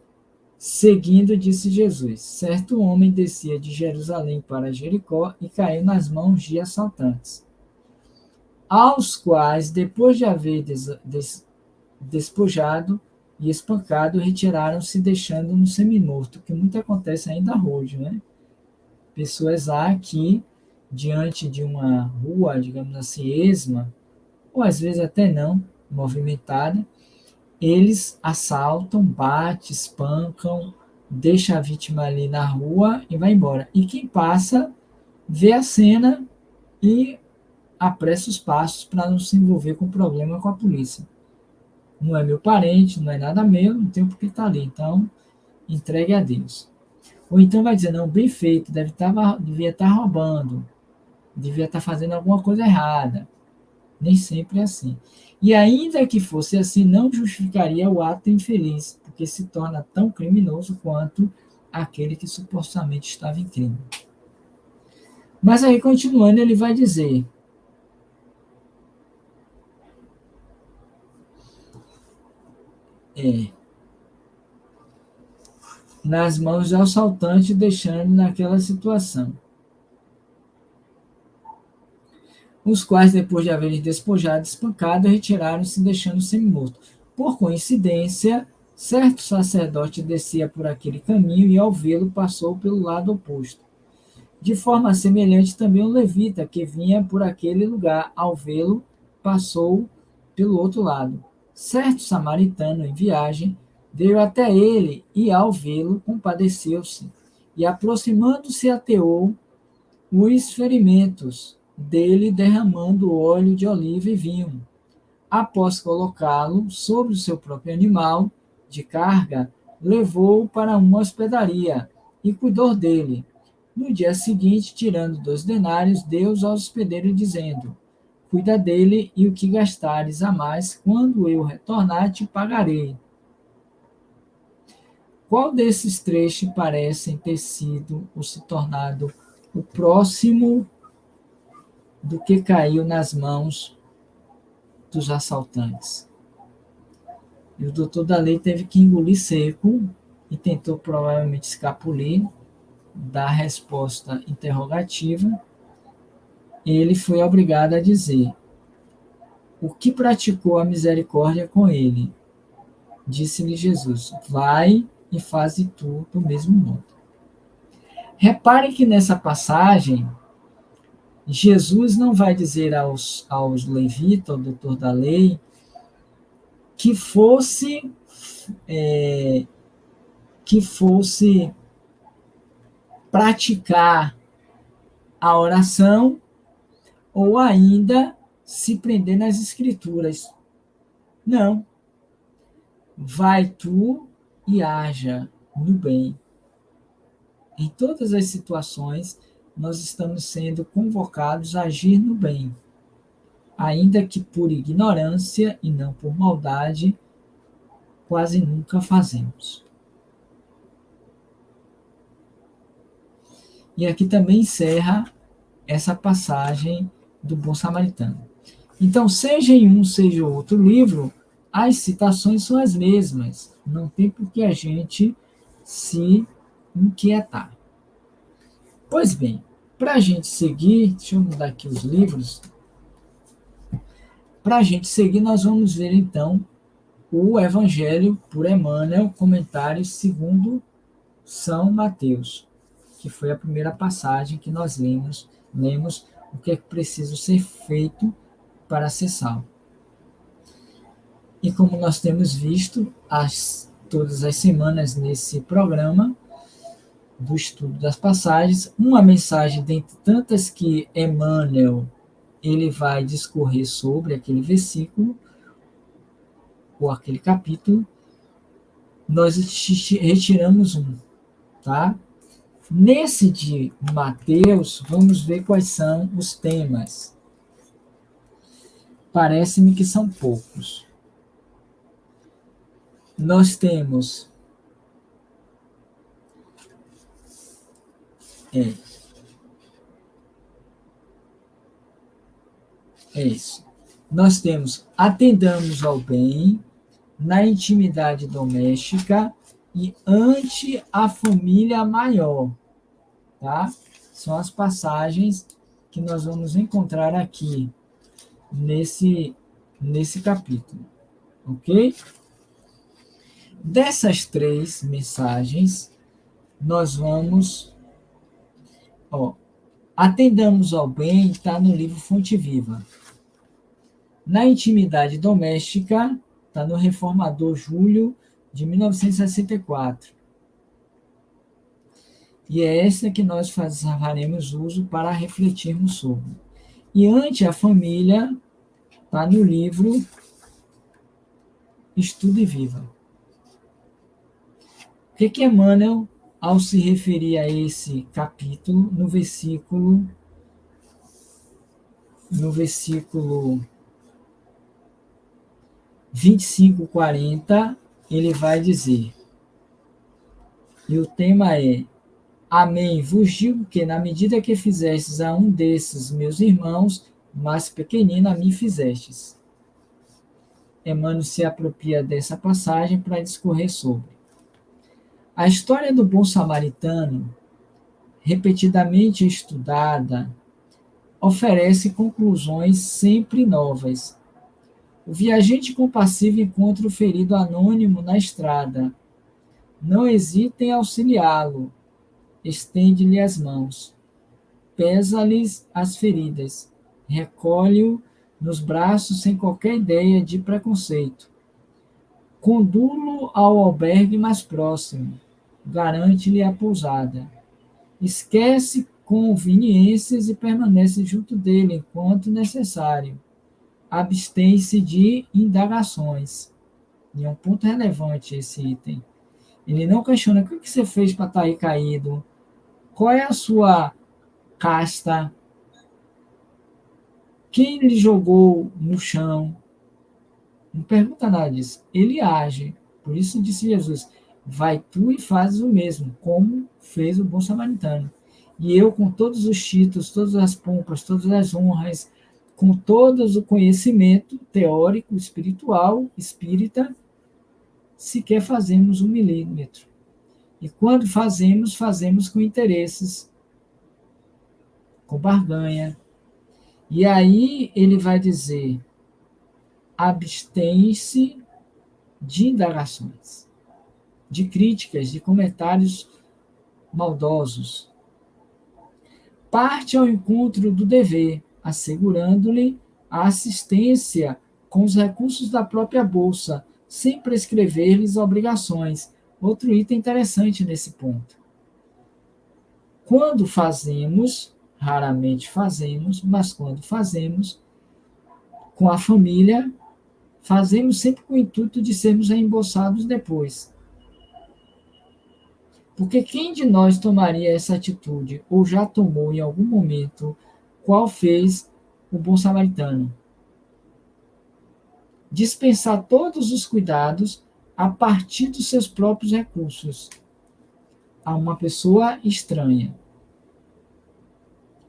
Seguindo, disse Jesus: certo homem descia de Jerusalém para Jericó e caiu nas mãos de assaltantes, aos quais, depois de haver despojado e espancado, retiraram-se, deixando no semimorto, que muito acontece ainda hoje, né? Pessoas lá que, diante de uma rua, digamos assim, esma, ou às vezes até não, movimentada, eles assaltam, batem, espancam, deixa a vítima ali na rua e vai embora. E quem passa vê a cena e apressa os passos para não se envolver com problema com a polícia. Não é meu parente, não é nada meu, não tenho por que estar ali. Então, entregue a Deus. Ou então vai dizer, não, bem feito, devia estar roubando, devia estar fazendo alguma coisa errada. Nem sempre é assim. E ainda que fosse assim, não justificaria o ato infeliz, porque se torna tão criminoso quanto aquele que supostamente estava em crime. Mas aí, continuando, ele vai dizer: é, nas mãos do assaltante, deixando naquela situação, os quais, depois de haverem despojado e espancado, retiraram-se, deixando semi-morto. Por coincidência, certo sacerdote descia por aquele caminho e, ao vê-lo, passou pelo lado oposto. De forma semelhante, também o levita, que vinha por aquele lugar, ao vê-lo, passou pelo outro lado. Certo samaritano em viagem veio até ele e, ao vê-lo, compadeceu-se e, aproximando-se, ateou os ferimentos dele, derramando óleo de oliva e vinho. Após colocá-lo sobre o seu próprio animal de carga, levou-o para uma hospedaria e cuidou dele. No dia seguinte, tirando 2 denários, deu-os ao hospedeiro, dizendo: cuida dele, e o que gastares a mais, quando eu retornar, te pagarei. Qual desses três te parecem ter sido ou se tornado o próximo do que caiu nas mãos dos assaltantes? E o doutor da lei teve que engolir seco e tentou provavelmente escapulir da resposta interrogativa. Ele foi obrigado a dizer: o que praticou a misericórdia com ele? Disse-lhe Jesus: vai e faze tu do mesmo modo. Repare que nessa passagem, Jesus não vai dizer aos levitas, ao doutor da lei, que fosse é, que fosse praticar a oração ou ainda se prender nas escrituras. Não. Vai tu e haja no bem. Em todas as situações, nós estamos sendo convocados a agir no bem, ainda que por ignorância e não por maldade, quase nunca fazemos. E aqui também encerra essa passagem do Bom Samaritano. Então, seja em um, seja em outro livro, as citações são as mesmas. Não tem por que a gente se inquietar. Pois bem, para a gente seguir, deixa eu mudar aqui os livros. Para a gente seguir, nós vamos ver então o Evangelho por Emmanuel, comentários segundo São Mateus, que foi a primeira passagem que nós lemos o que é preciso ser feito para ser salvo. E como nós temos visto todas as semanas nesse programa do estudo das passagens, uma mensagem dentre tantas que Emmanuel ele vai discorrer sobre aquele versículo, marcou aquele capítulo, nós retiramos um, tá? Nesse de Mateus, vamos ver quais são os temas. Parece-me que são poucos. Nós temos é, é isso. Nós temos atendamos ao bem na intimidade doméstica e ante a família maior, tá? São as passagens que nós vamos encontrar aqui nesse capítulo, ok? Dessas três mensagens, nós vamos, atendamos ao bem, está no livro Fonte Viva. Na intimidade doméstica, está no Reformador Júlio, de 1964. E é essa que nós faremos uso para refletirmos sobre. E ante a família, está no livro Estudo e Viva. O que Emmanuel, ao se referir a esse capítulo, no versículo 25:40, ele vai dizer, e o tema é: Amém, vos digo que na medida que fizestes a um desses meus irmãos, mais pequenino a mim fizestes. Emmanuel se apropria dessa passagem para discorrer sobre. A história do bom samaritano, repetidamente estudada, oferece conclusões sempre novas. O viajante compassivo encontra o ferido anônimo na estrada. Não hesita em auxiliá-lo. Estende-lhe as mãos. Pesa-lhes as feridas. Recolhe-o nos braços sem qualquer ideia de preconceito. Condu-lo ao albergue mais próximo. Garante-lhe a pousada. Esquece conveniências e permanece junto dele enquanto necessário. Abstém-se de indagações. E é um ponto relevante esse item. Ele não questiona o que você fez para estar aí caído, qual é a sua casta, quem lhe jogou no chão. Não pergunta nada disso. Ele age. Por isso disse Jesus, vai tu e fazes o mesmo, como fez o bom samaritano. E eu, com todos os títulos, todas as pompas, todas as honras, com todo o conhecimento teórico, espiritual, espírita, sequer fazemos 1 milímetro. E quando fazemos, fazemos com interesses, com barganha. E aí ele vai dizer, abstém-se de indagações, de críticas, de comentários maldosos. Parte ao encontro do dever, assegurando-lhe a assistência com os recursos da própria bolsa, sem prescrever-lhes obrigações. Outro item interessante nesse ponto. Quando fazemos, raramente fazemos, mas quando fazemos, com a família, fazemos sempre com o intuito de sermos reembolsados depois. Porque quem de nós tomaria essa atitude, ou já tomou em algum momento, qual fez o bom samaritano? Dispensar todos os cuidados a partir dos seus próprios recursos a uma pessoa estranha.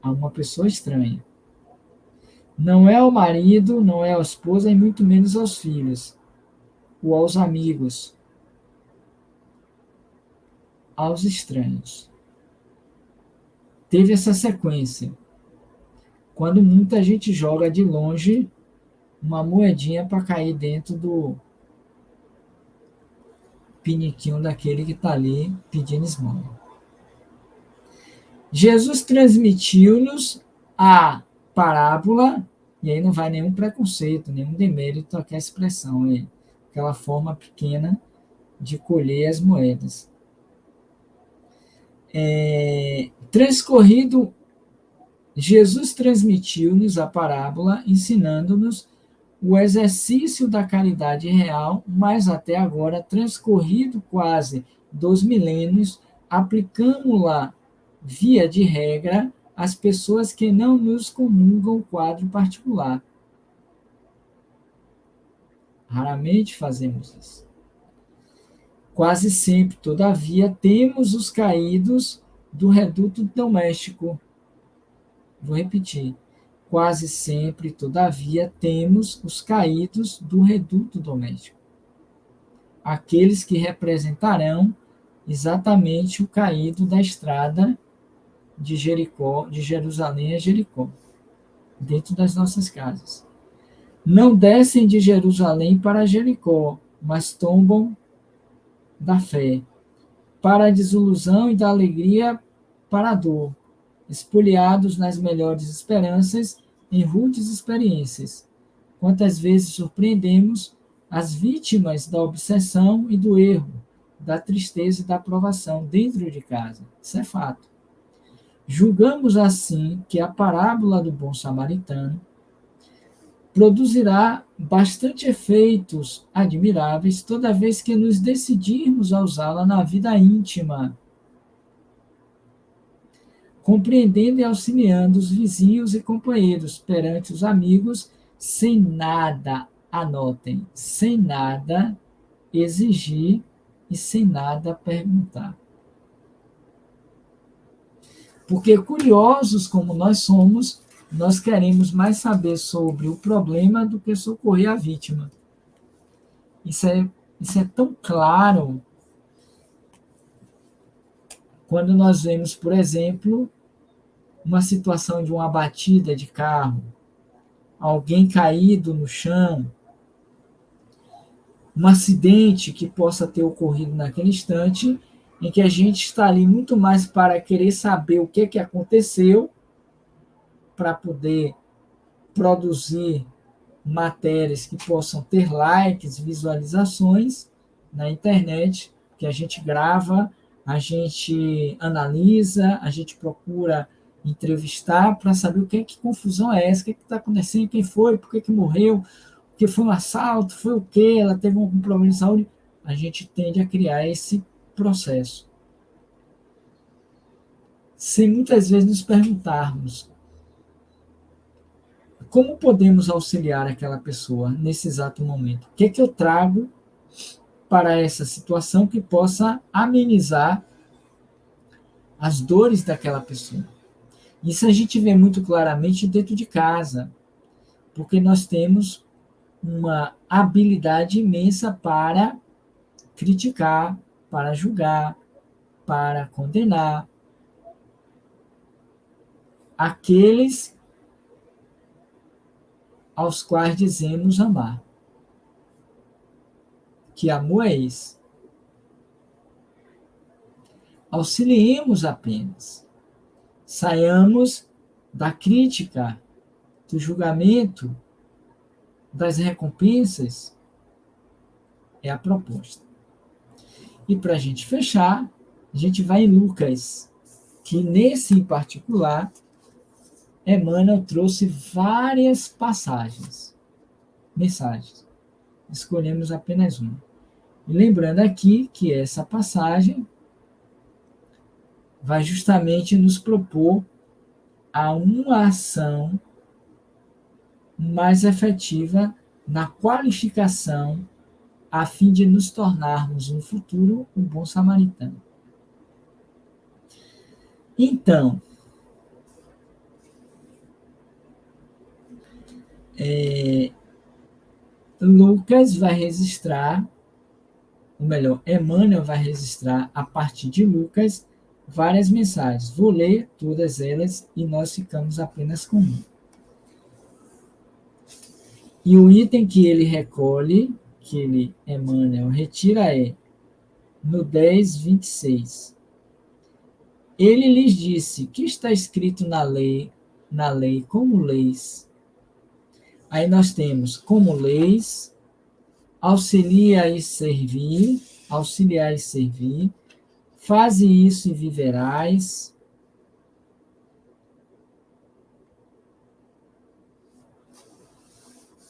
A uma pessoa estranha. Não é ao marido, não é à esposa, e muito menos aos filhos, ou aos amigos, aos estranhos. Teve essa sequência. Quando muita gente joga de longe uma moedinha para cair dentro do piniquinho daquele que está ali pedindo esmola. Jesus transmitiu-nos a parábola, e aí não vai nenhum preconceito, nenhum demérito àquela expressão, aquela forma pequena de colher as moedas. Jesus transmitiu-nos a parábola, ensinando-nos o exercício da caridade real, mas até agora, transcorrido quase 2 milênios, aplicamos-la, via de regra, às pessoas que não nos comungam o quadro particular. Raramente fazemos isso. Quase sempre, todavia, temos os caídos do reduto doméstico. Vou repetir. Quase sempre, todavia, temos os caídos do reduto doméstico. Aqueles que representarão exatamente o caído da estrada de Jericó, de Jerusalém a Jericó, dentro das nossas casas. Não descem de Jerusalém para Jericó, mas tombam da fé, para a desilusão e da alegria para a dor, espoliados nas melhores esperanças, em rudes experiências. Quantas vezes surpreendemos as vítimas da obsessão e do erro, da tristeza e da provação dentro de casa. Isso é fato. Julgamos assim que a parábola do bom samaritano produzirá bastante efeitos admiráveis toda vez que nos decidirmos a usá-la na vida íntima, compreendendo e auxiliando os vizinhos e companheiros perante os amigos, sem nada, anotem, sem nada exigir e sem nada perguntar. Porque, curiosos como nós somos, nós queremos mais saber sobre o problema do que socorrer a vítima. Isso é tão claro quando nós vemos, por exemplo, uma situação de uma batida de carro, alguém caído no chão, um acidente que possa ter ocorrido naquele instante, em que a gente está ali muito mais para querer saber o que aconteceu, para poder produzir matérias que possam ter likes, visualizações na internet, que a gente grava, a gente analisa, a gente procura entrevistar para saber que confusão é essa, o que está acontecendo, quem foi, por que morreu, que foi um assalto, foi o quê, ela teve algum problema de saúde. A gente tende a criar esse processo. Sem muitas vezes nos perguntarmos como podemos auxiliar aquela pessoa nesse exato momento. O que eu trago para essa situação que possa amenizar as dores daquela pessoa. Isso a gente vê muito claramente dentro de casa, porque nós temos uma habilidade imensa para criticar, para julgar, para condenar aqueles aos quais dizemos amar. Que amor é esse? Auxiliemos apenas. Saiamos da crítica, do julgamento, das recompensas. É a proposta. E para a gente fechar, a gente vai em Lucas, que nesse em particular, Emmanuel trouxe várias mensagens. Escolhemos apenas uma. E lembrando aqui que essa passagem vai justamente nos propor a uma ação mais efetiva na qualificação a fim de nos tornarmos no futuro um bom samaritano. Então, Lucas vai registrar, ou melhor, Emmanuel vai registrar a partir de Lucas várias mensagens. Vou ler todas elas e nós ficamos apenas com uma. E o item que ele recolhe, que Emmanuel retira é no 10:26. Ele lhes disse: que está escrito na lei, como leis? Aí nós temos como leis, auxiliar e servir, faze isso e viverás.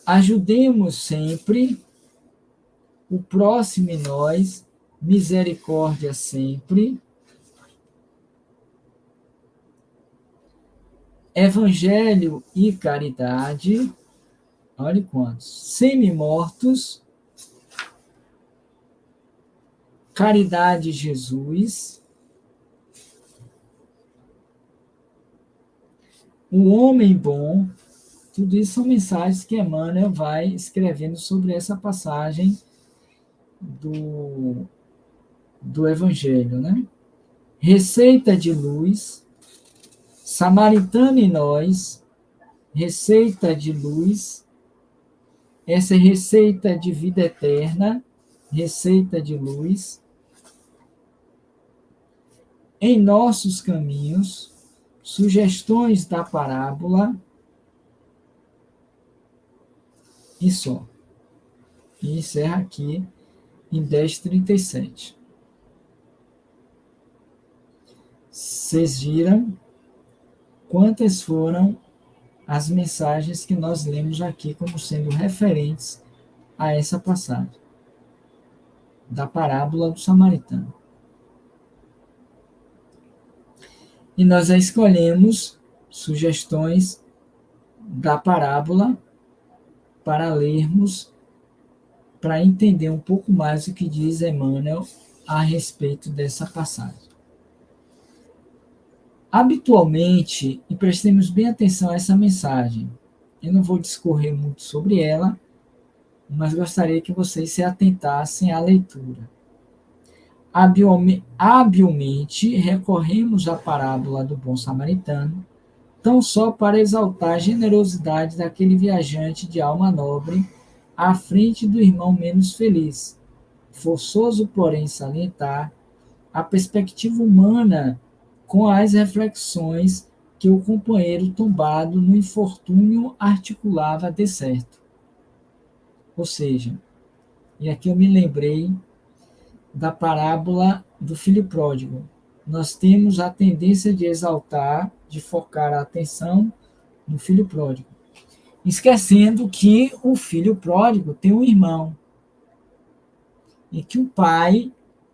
Ajudemos sempre o próximo e nós, misericórdia sempre, evangelho e caridade, olhe quantos, semi-mortos, caridade Jesus, o homem bom. Tudo isso são mensagens que Emmanuel vai escrevendo sobre essa passagem do Evangelho, né? Receita de luz, samaritano em nós, receita de luz, essa é receita de vida eterna, receita de luz, em nossos caminhos, sugestões da parábola, e só. E encerra aqui em 10h37. Vocês viram quantas foram as mensagens que nós lemos aqui como sendo referentes a essa passagem da parábola do samaritano. E nós escolhemos sugestões da parábola para lermos, para entender um pouco mais o que diz Emmanuel a respeito dessa passagem. Habitualmente, e prestemos bem atenção a essa mensagem, eu não vou discorrer muito sobre ela, mas gostaria que vocês se atentassem à leitura. Habilmente recorremos à parábola do bom samaritano, tão só para exaltar a generosidade daquele viajante de alma nobre à frente do irmão menos feliz. Forçoso, porém, salientar a perspectiva humana com as reflexões que o companheiro tombado no infortúnio articulava de certo. Ou seja, e aqui eu me lembrei da parábola do filho pródigo. Nós temos a tendência de exaltar, de focar a atenção no filho pródigo, esquecendo que o filho pródigo tem um irmão e que o pai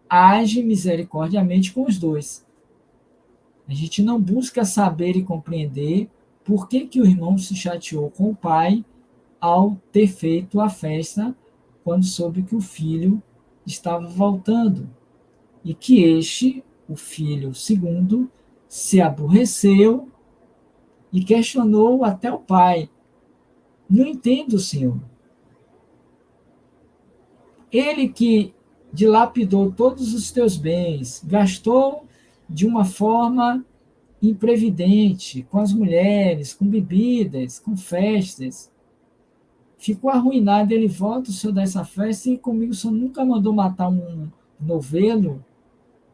age misericordiamente com os dois. A gente não busca saber e compreender por que o irmão se chateou com o pai ao ter feito a festa quando soube que o filho estava voltando e que este, o filho segundo, se aborreceu e questionou até o pai. Não entendo, senhor. Ele que dilapidou todos os teus bens, gastou de uma forma imprevidente, com as mulheres, com bebidas, com festas, ficou arruinado, ele volta, o senhor dessa festa, e comigo o senhor nunca mandou matar um novelo,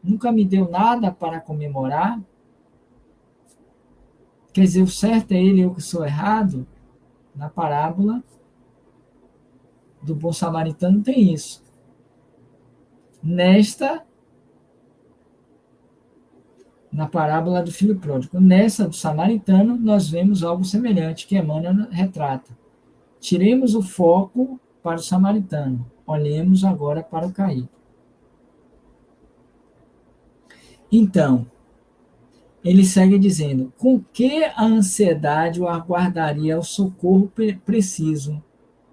nunca me deu nada para comemorar. Quer dizer, o certo é ele, eu que sou errado? Na parábola do bom samaritano tem isso. Na parábola do filho pródigo. Nessa do samaritano, nós vemos algo semelhante que Emmanuel retrata. Tiremos o foco para o samaritano. Olhemos agora para o caído. Então, ele segue dizendo, com que a ansiedade o aguardaria o socorro preciso?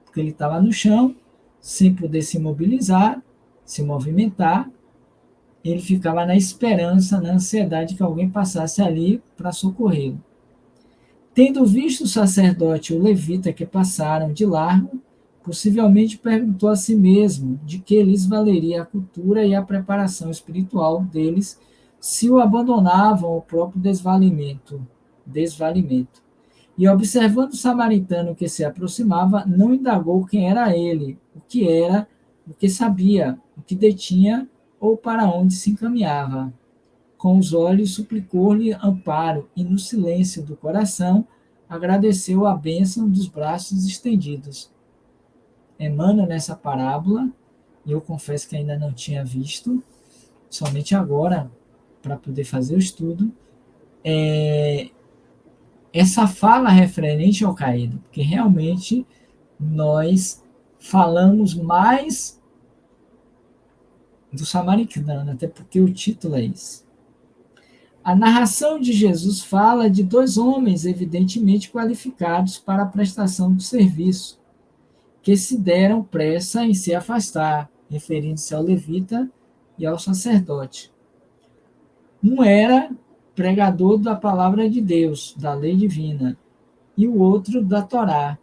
Porque ele estava no chão, sem poder se mobilizar, se movimentar, ele ficava na esperança, na ansiedade que alguém passasse ali para socorrê-lo. Tendo visto o sacerdote e o levita que passaram de largo, possivelmente perguntou a si mesmo de que lhes valeria a cultura e a preparação espiritual deles se o abandonavam ao próprio desvalimento. E observando o samaritano que se aproximava, não indagou quem era ele, o que era, o que sabia, o que detinha ou para onde se encaminhava. Com os olhos suplicou-lhe amparo e no silêncio do coração agradeceu a bênção dos braços estendidos. Emmanuel, nessa parábola, eu confesso que ainda não tinha visto, somente agora, para poder fazer o estudo, essa fala referente ao caído, porque realmente nós falamos mais do samaritano, até porque o título é esse. A narração de Jesus fala de dois homens evidentemente qualificados para a prestação de serviço, que se deram pressa em se afastar, referindo-se ao levita e ao sacerdote. Um era pregador da palavra de Deus, da lei divina, e o outro da Torá.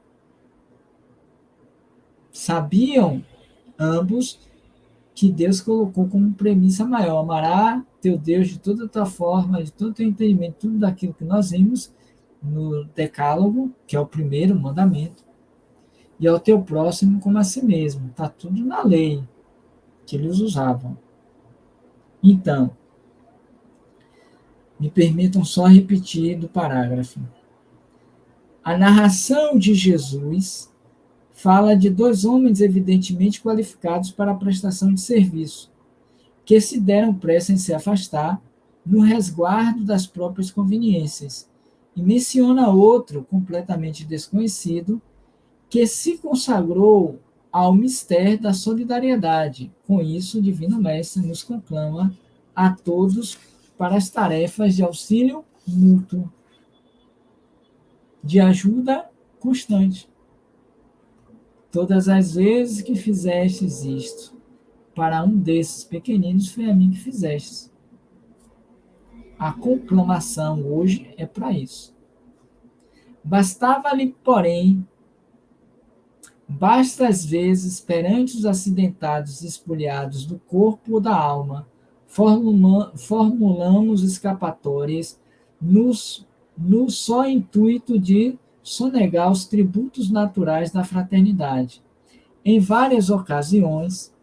Sabiam ambos que Deus colocou como premissa maior: amará teu Deus de toda a tua forma, de todo o teu entendimento, tudo daquilo que nós vimos no Decálogo, que é o primeiro mandamento, e ao teu próximo como a si mesmo. Está tudo na lei que eles usavam. Então, me permitam só repetir do parágrafo. A narração de Jesus fala de dois homens evidentemente qualificados para a prestação de serviço, que se deram pressa em se afastar no resguardo das próprias conveniências, e menciona outro completamente desconhecido que se consagrou ao mistério da solidariedade. Com isso, o Divino Mestre nos conclama a todos para as tarefas de auxílio mútuo, de ajuda constante. Todas as vezes que fizestes isto para um desses pequeninos, foi a mim que fizestes. A conclamação hoje é para isso. Bastava-lhe, porém, basta às vezes, perante os acidentados espoliados do corpo ou da alma, formulamos escapatórias no só intuito de sonegar os tributos naturais da fraternidade. Em várias ocasiões,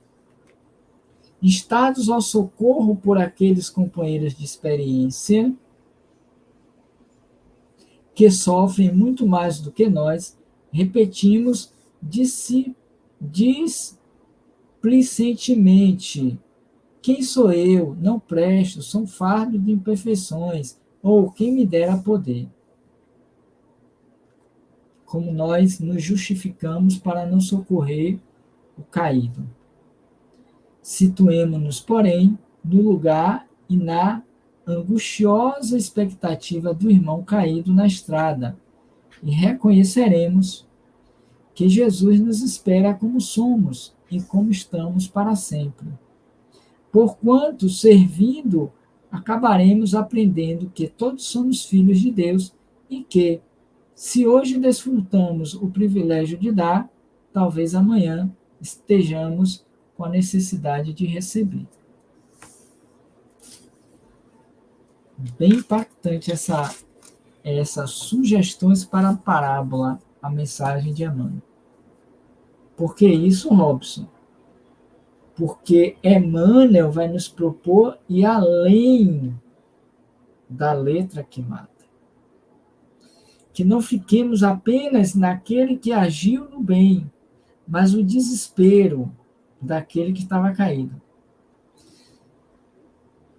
instados ao socorro por aqueles companheiros de experiência que sofrem muito mais do que nós, repetimos displicentemente: quem sou eu? Não presto, sou um fardo de imperfeições, ou quem me dera poder. Como nós nos justificamos para não socorrer o caído. Situemo-nos, porém, no lugar e na angustiosa expectativa do irmão caído na estrada, e reconheceremos que Jesus nos espera como somos e como estamos para sempre. Porquanto, servindo, acabaremos aprendendo que todos somos filhos de Deus e que, se hoje desfrutamos o privilégio de dar, talvez amanhã estejamos com a necessidade de receber. Bem impactante essas sugestões para a parábola, a mensagem de Emmanuel. Por que isso, Robson? Porque Emmanuel vai nos propor ir além da letra que mata. Que não fiquemos apenas naquele que agiu no bem, mas o desespero daquele que estava caído.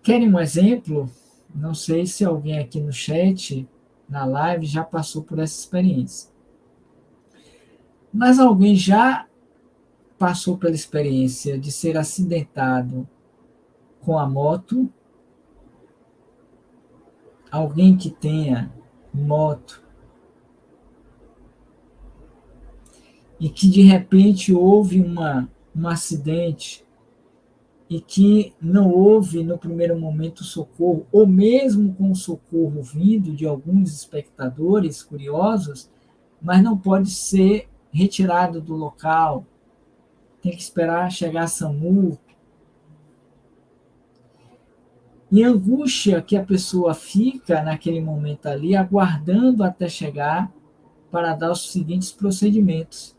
Querem um exemplo? Não sei se alguém aqui no chat, na live, já passou por essa experiência. Mas alguém já passou pela experiência de ser acidentado com a moto? Alguém que tenha moto e que de repente houve um acidente e que não houve no primeiro momento socorro, ou mesmo com o socorro vindo de alguns espectadores curiosos, mas não pode ser retirado do local, tem que esperar chegar a SAMU. E a angústia que a pessoa fica naquele momento ali, aguardando até chegar para dar os seguintes procedimentos.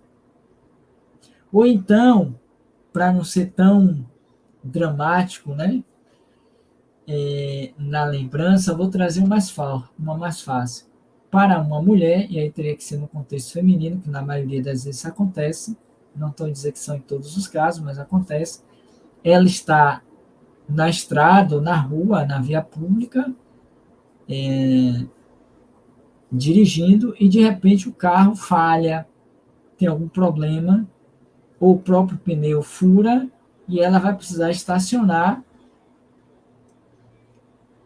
Ou então, para não ser tão dramático, né? Na lembrança, vou trazer uma mais fácil. Para uma mulher, e aí teria que ser no contexto feminino, que na maioria das vezes acontece, não estou dizendo que são em todos os casos, mas acontece, ela está na estrada ou na rua, na via pública, dirigindo, e de repente o carro falha, tem algum problema, ou o próprio pneu fura, e ela vai precisar estacionar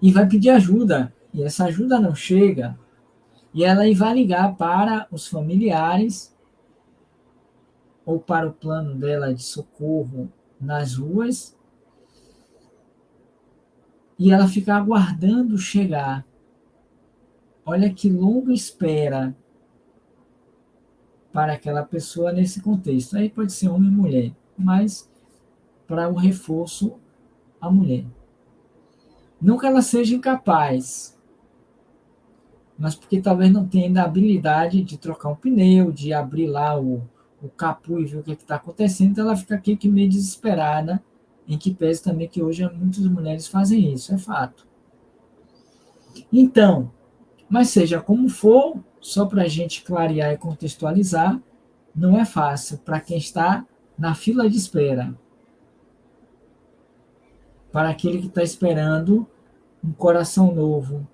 e vai pedir ajuda. E essa ajuda não chega. E ela vai ligar para os familiares ou para o plano dela de socorro nas ruas, e ela fica aguardando chegar. Olha que longa espera para aquela pessoa nesse contexto. Aí pode ser homem e mulher, mas para o reforço, a mulher. Não que ela seja incapaz, mas porque talvez não tenha ainda a habilidade de trocar um pneu, de abrir lá o capô e ver o que está acontecendo, então ela fica aqui que meio desesperada, em que pese também que hoje muitas mulheres fazem isso, é fato. Então, mas seja como for, só para a gente clarear e contextualizar, não é fácil para quem está na fila de espera, para aquele que está esperando um coração novo,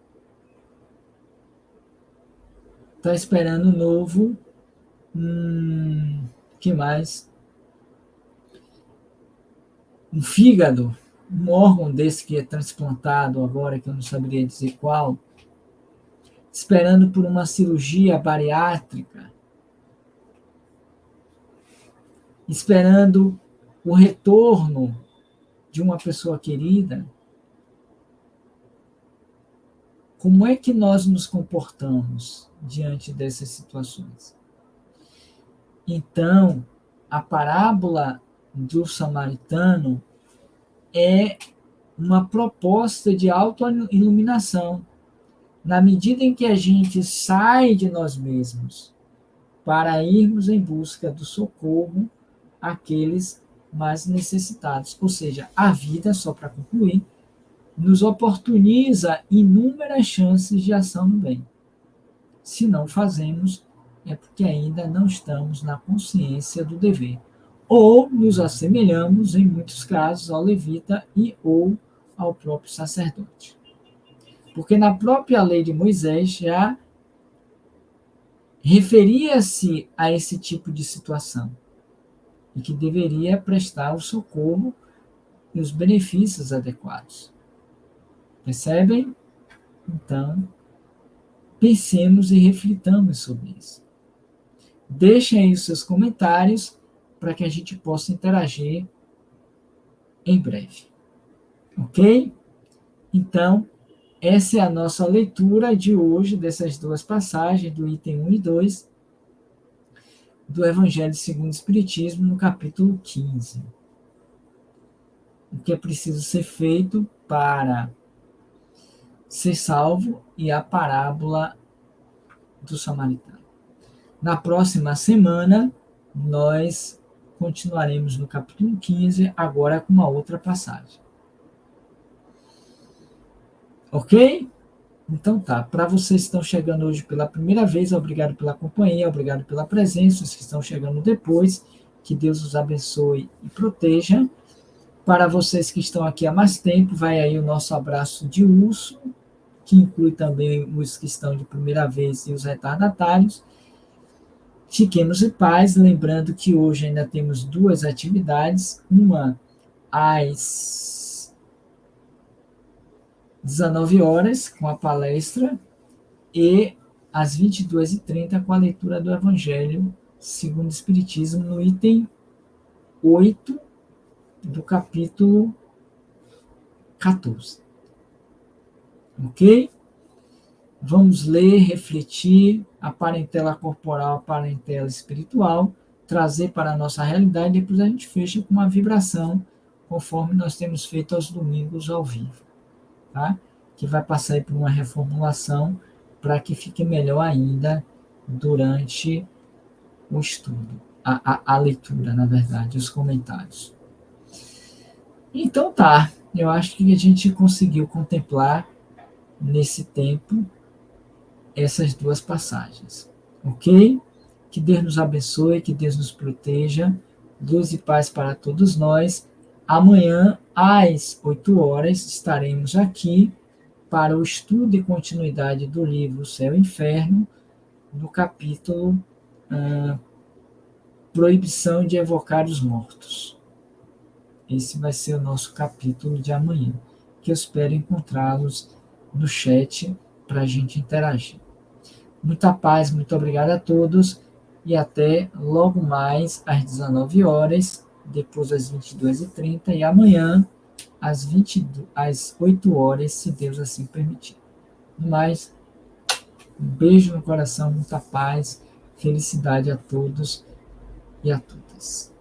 está esperando um novo, que mais? Um fígado, um órgão desse que é transplantado agora, que eu não saberia dizer qual, esperando por uma cirurgia bariátrica, esperando o retorno de uma pessoa querida. Como é que nós nos comportamos diante dessas situações? Então, a parábola do samaritano é uma proposta de autoiluminação. Na medida em que a gente sai de nós mesmos para irmos em busca do socorro àqueles mais necessitados. Ou seja, a vida, só para concluir, nos oportuniza inúmeras chances de ação no bem. Se não fazemos, é porque ainda não estamos na consciência do dever. Ou nos assemelhamos, em muitos casos, ao levita e ou ao próprio sacerdote. Porque na própria lei de Moisés já referia-se a esse tipo de situação e que deveria prestar o socorro e os benefícios adequados. Percebem? Então, pensemos e reflitamos sobre isso. Deixem aí os seus comentários para que a gente possa interagir em breve. Ok? Então, essa é a nossa leitura de hoje dessas duas passagens, do item 1 e 2, do Evangelho segundo o Espiritismo, no capítulo 15. O que é preciso ser feito para ser salvo e a parábola do samaritano. Na próxima semana, nós continuaremos no capítulo 15, agora com uma outra passagem. Ok? Então tá, para vocês que estão chegando hoje pela primeira vez, obrigado pela companhia, obrigado pela presença, os que estão chegando depois, que Deus os abençoe e proteja. Para vocês que estão aqui há mais tempo, vai aí o nosso abraço de urso, que inclui também os que estão de primeira vez e os retardatários. Fiquemos em paz, lembrando que hoje ainda temos duas atividades, uma às 19 horas, com a palestra, e às 22h30, com a leitura do Evangelho segundo o Espiritismo, no item 8 do capítulo 14. Ok? Vamos ler, refletir a parentela corporal, a parentela espiritual, trazer para a nossa realidade, e depois a gente fecha com uma vibração, conforme nós temos feito aos domingos ao vivo, tá? Que vai passar aí por uma reformulação para que fique melhor ainda durante o estudo, a leitura, na verdade, os comentários. Então tá, eu acho que a gente conseguiu contemplar nesse tempo essas duas passagens, ok? Que Deus nos abençoe, que Deus nos proteja, luz e paz para todos nós. Amanhã, às 8 horas, estaremos aqui para o estudo e continuidade do livro Céu e Inferno, no capítulo proibição de evocar os mortos. Esse vai ser o nosso capítulo de amanhã, que eu espero encontrá-los no chat para a gente interagir. Muita paz, muito obrigado a todos e até logo mais às 19 horas, depois às 22h30 e amanhã às 8 horas, se Deus assim permitir. Mais um beijo no coração, muita paz, felicidade a todos e a todas.